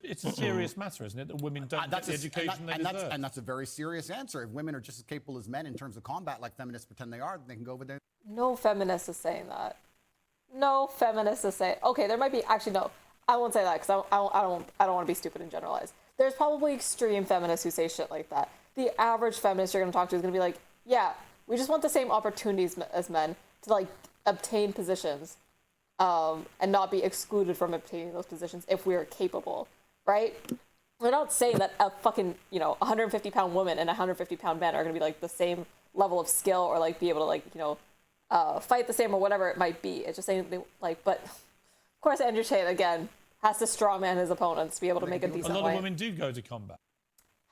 It's a serious matter, isn't it, that women don't get the education they deserve? And that's a very serious answer. If women are just as capable as men in terms of combat, like feminists pretend they are, then they can go over there. No feminist is saying that. No feminist is saying, okay, there might be, actually, no, I won't say that, because I don't want to be stupid and generalize. There's probably extreme feminists who say shit like that. The average feminist you're going to talk to is going to be like, yeah, we just want the same opportunities as men to, like, obtain positions and not be excluded from obtaining those positions if we are capable, right? We're not saying that a fucking, 150-pound woman and a 150-pound man are going to be, like, the same level of skill or, like, be able to, like, fight the same or whatever it might be. It's just saying, like, but, of course, Andrew Tate, again, has to strawman his opponents to be able to make a decent A lot way. of women do go to combat.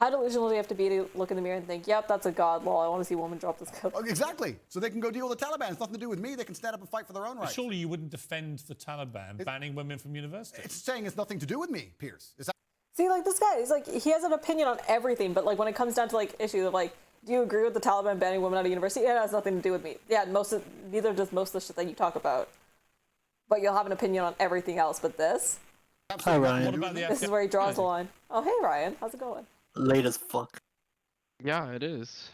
How delusional do you have to be to look in the mirror and think, yep, that's a god law. I want to see a woman drop this gun. Oh, exactly. So they can go deal with the Taliban. It's nothing to do with me. They can stand up and fight for their own rights. Surely you wouldn't defend the Taliban banning women from university. It's saying it's nothing to do with me, Pierce. Is that? See, like, this guy, he's like, he has an opinion on everything, but, like, when it comes down to, like, issues of, like, do you agree with the Taliban banning women out of university? Yeah, it has nothing to do with me. Yeah, neither does most of the shit that you talk about. But you'll have an opinion on everything else but this. Hi, Ryan. What about the This is where he draws the line. Oh, hey, Ryan. How's it going? Late as fuck. Yeah, it is.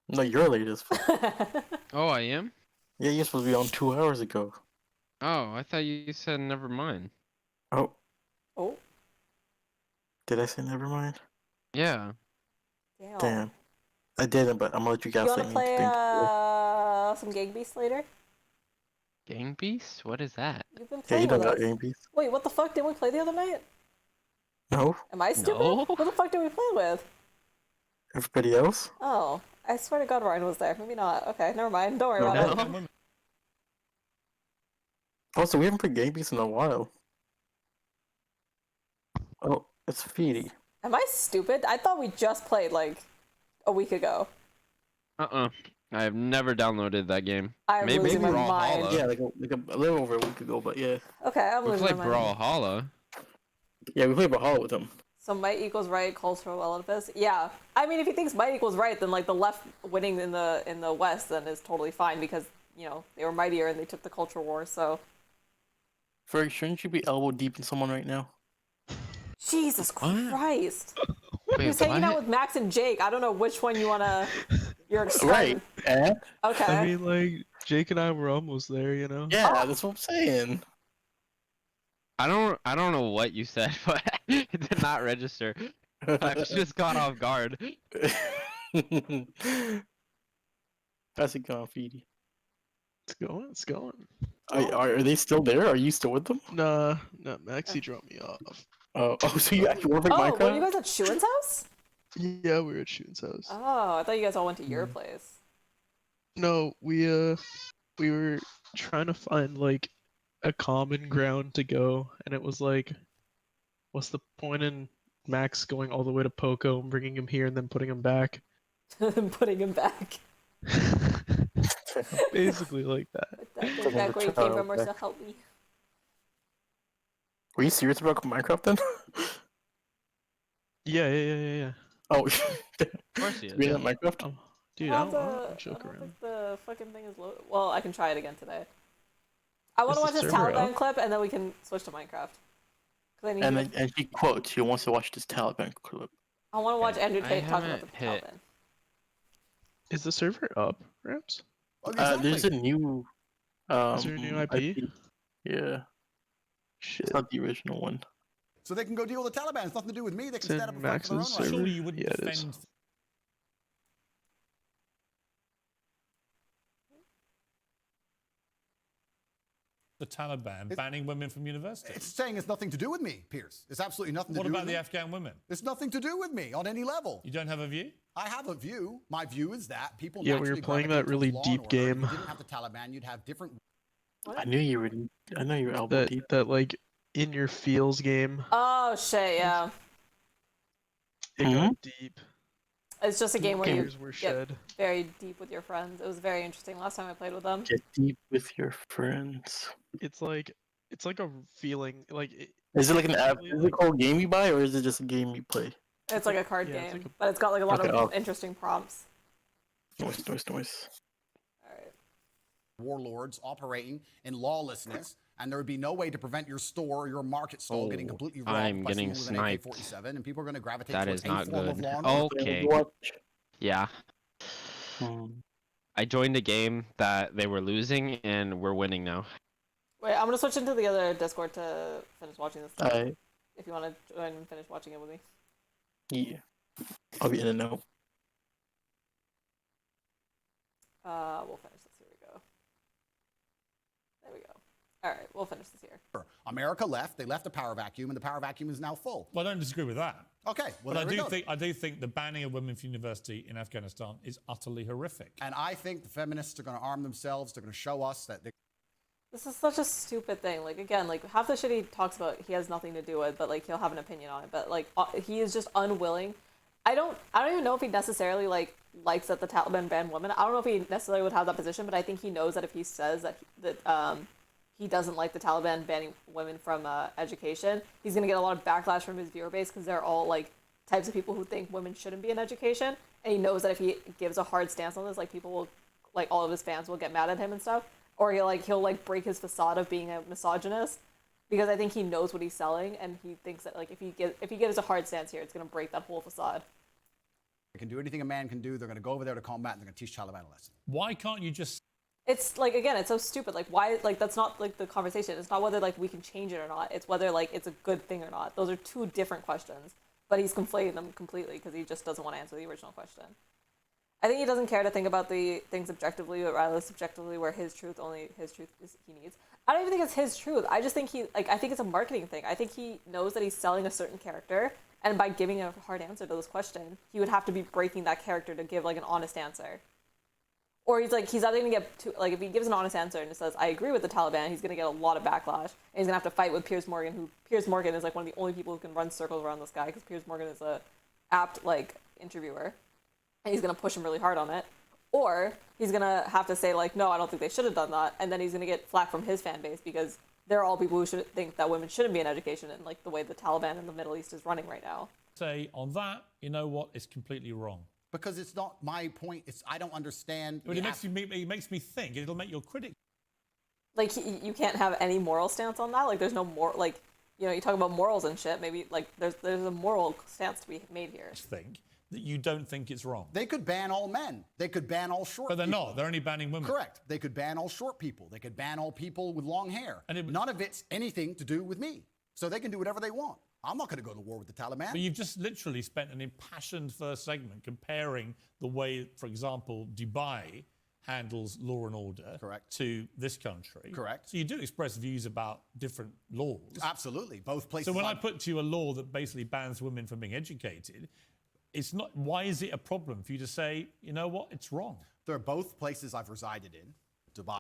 No, you're late as fuck. Oh, I am? Yeah, you're supposed to be on 2 hours ago. Oh, I thought you said never mind. Oh. Oh. Did I say never mind? Yeah. Damn. I didn't, but I'm gonna let you guys You want to play some Gang Beasts later? Gang Beasts? What is that? You've been Yeah, playing you don't with got us. Gang Beasts. Wait, what the fuck did we play the other night? No. Am I stupid? No. What the fuck did we play with? Everybody else? Oh, I swear to God Ryan was there. Maybe not. Okay, never mind. Don't worry about it. Also, we haven't played Gang Beasts in a while. Oh, it's Feedy. Am I stupid? I thought we just played, like, a week ago. I have never downloaded that game. I'm Maybe losing my Brawlhalla. mind. Yeah, like a little over a week ago, but yeah. Okay, I'm We losing played my mind. Brawlhalla. Yeah, we played Brawlhalla with him. So might equals right calls for relatives. Yeah, I mean, if he thinks might equals right, then like the left winning in the West then is totally fine because they were mightier and they took the culture war. So. Ferg, shouldn't you be elbow deep in someone right now? Jesus Christ! Wait, He's hanging out what? with Max and Jake. I don't know which one you wanna. You're Right. Okay. I mean, like, Jake and I were almost there, you know? Yeah, that's what I'm saying. I don't know what you said, but it did not register. I was just caught off guard. How's it going, Feedy? It's going. Are they still there? Are you still with them? Nah, Maxie dropped me off. Oh, so you actually want to play Oh, Minecraft? were you guys at Shuan's house? Yeah, we were at Shooting's house. Oh, I thought you guys all went to your place. No, we were trying to find like a common ground to go, and it was like, what's the point in Max going all the way to Poco and bringing him here and then putting him back? Putting him back. Basically like that. Take back where you came from, or so help me. Were you serious about Minecraft then? Yeah. Oh, Of course he is. we in Minecraft? Oh, dude, I I don't don't joke think around. the fucking thing is loaded. Well, I can try it again today. I want to Is watch the this server Taliban up? clip, and then we can switch to Minecraft. 'Cause I need And to- then, and he quotes, he wants to watch this Taliban clip. I want to watch Andrew I Tate talk about haven't the hit- Taliban. Is the server up, Rams? There's a new Is there a new IP? Yeah. Shit. It's not the original one. So they can go deal with the Taliban. It's nothing to do with me. They can It's in stand up and fight for their own Max's rights. server? Surely you wouldn't Yeah, it is. defend. the Taliban banning women from university? It's saying it's nothing to do with me, Pierce. It's absolutely nothing to do with me. What about the Afghan women? It's nothing to do with me on any level. You don't have a view? I have a view. My view is that people Yeah, we naturally were playing gravitate that really towards law and deep order. If game. you didn't have the Taliban, you'd have different. I knew you were elbow That deep. that like in your feels game. Oh shit, yeah. It got deep. It's just a game where you Tears were get shed. very deep with your friends. It was very interesting last time I played with them. Get deep with your friends. It's like a feeling like. Is it like an app? Is it called game you buy, or is it just a game you play? It's like a card Yeah, it's game, like but it's got like a lot Okay, of oh. interesting prompts. Noise. Warlords operating in lawlessness, and there would be no way to prevent your store or your market stall getting completely robbed I'm by getting someone with an sniped. AK-47, and people are going to gravitate That towards is not any form of good. law and order. Okay. Yeah. I joined a game that they were losing and we're winning now. Wait, I'm gonna switch into the other Discord to finish watching this. Alright. If you want to join and finish watching it with me. Yeah. I'll be in and out. We'll finish this. Here we go. There we go. All right, we'll finish this here. America left. They left a power vacuum, and the power vacuum is now full. Well, I don't disagree with that. Okay, well, but there we go. I do think the banning of women from university in Afghanistan is utterly horrific. And I think the feminists are going to arm themselves. They're going to show us that they. This is such a stupid thing. Like, again, like, half the shit he talks about, he has nothing to do with, but, like, he'll have an opinion on it. But, like, he is just unwilling. I don't even know if he necessarily, like, likes that the Taliban ban women. I don't know if he necessarily would have that position, but I think he knows that if he says that he doesn't like the Taliban banning women from education, he's going to get a lot of backlash from his viewer base because they're all, like, types of people who think women shouldn't be in education. And he knows that if he gives a hard stance on this, like, people will, like, all of his fans will get mad at him and stuff. Or he'll break his facade of being a misogynist, because I think he knows what he's selling, and he thinks that, like, if he gives a hard stance here, it's gonna break that whole facade. They can do anything a man can do. They're going to go over there to combat, and they're going to teach Taliban a lesson. Why can't you just? It's like, again, it's so stupid. Like, why? Like, that's not like the conversation. It's not whether like we can change it or not. It's whether like it's a good thing or not. Those are two different questions. But he's conflating them completely because he just doesn't want to answer the original question. I think he doesn't care to think about the things objectively, but rather subjectively, where his truth is he needs. I don't even think it's his truth. I just think I think it's a marketing thing. I think he knows that he's selling a certain character, and by giving a hard answer to this question, he would have to be breaking that character to give like an honest answer. Or he's either going to get to, like, if he gives an honest answer and says, I agree with the Taliban, he's going to get a lot of backlash. And he's going to have to fight with Piers Morgan, Piers Morgan is like one of the only people who can run circles around this guy, because Piers Morgan is a apt like interviewer. And he's going to push him really hard on it. Or he's going to have to say, like, no, I don't think they should have done that. And then he's going to get flack from his fan base because they're all people who should think that women shouldn't be in education, and like the way the Taliban in the Middle East is running right now. Say on that, you know what? It's completely wrong. Because it's not my point. It's I don't understand. But it makes me think. It'll make your critic. Like, you can't have any moral stance on that. Like, there's no more, like, you know, you talk about morals and shit. Maybe like there's a moral stance to be made here. Think that you don't think it's wrong. They could ban all men. They could ban all short people. But they're not. They're only banning women. Correct. They could ban all short people. They could ban all people with long hair. And none of it's anything to do with me. So they can do whatever they want. I'm not going to go to war with the Taliban. But you've just literally spent an impassioned first segment comparing the way, for example, Dubai handles law and order to this country. Correct. So you do express views about different laws. Absolutely. Both places. So when I put to you a law that basically bans women from being educated, it's not. Why is it a problem for you to say, you know what, it's wrong? They're both places I've resided in, Dubai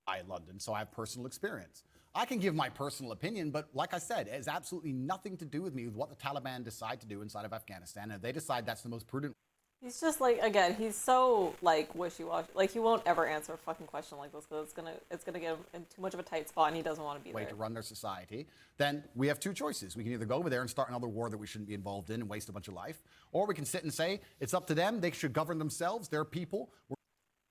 and London, so I have personal experience. I can give my personal opinion, but like I said, it has absolutely nothing to do with me with what the Taliban decide to do inside of Afghanistan. And if they decide that's the most prudent. He's just like, again, he's so like wishy-washy. Like, he won't ever answer a fucking question like this because it's gonna get him in too much of a tight spot, and he doesn't want to be way there. to run their society, then we have two choices. We can either go over there and start another war that we shouldn't be involved in and waste a bunch of life, or we can sit and say it's up to them. They should govern themselves. They're people.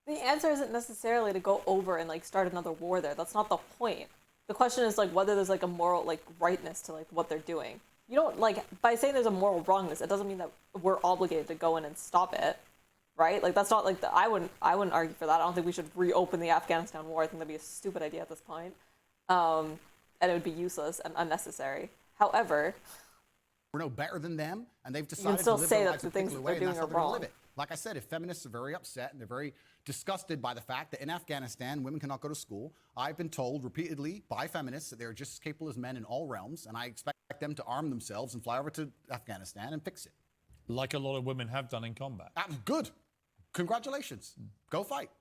The answer isn't necessarily to go over and like start another war there. That's not the point. The question is like whether there's like a moral like rightness to like what they're doing. You don't like by saying there's a moral wrongness, it doesn't mean that we're obligated to go in and stop it, right? Like that's not like I wouldn't argue for that. I don't think we should reopen the Afghanistan war. I think that'd be a stupid idea at this point, and it would be useless and unnecessary. However, We're no better than them, and they've decided still to live say their that lives the a things particular that way, they're and that's doing how are they're gonna wrong. live it. Like I said, if feminists are very upset and they're very disgusted by the fact that in Afghanistan women cannot go to school, I've been told repeatedly by feminists that they're just as capable as men in all realms, and I expect them to arm themselves and fly over to Afghanistan and fix it. Like a lot of women have done in combat. Good. Congratulations. Go fight.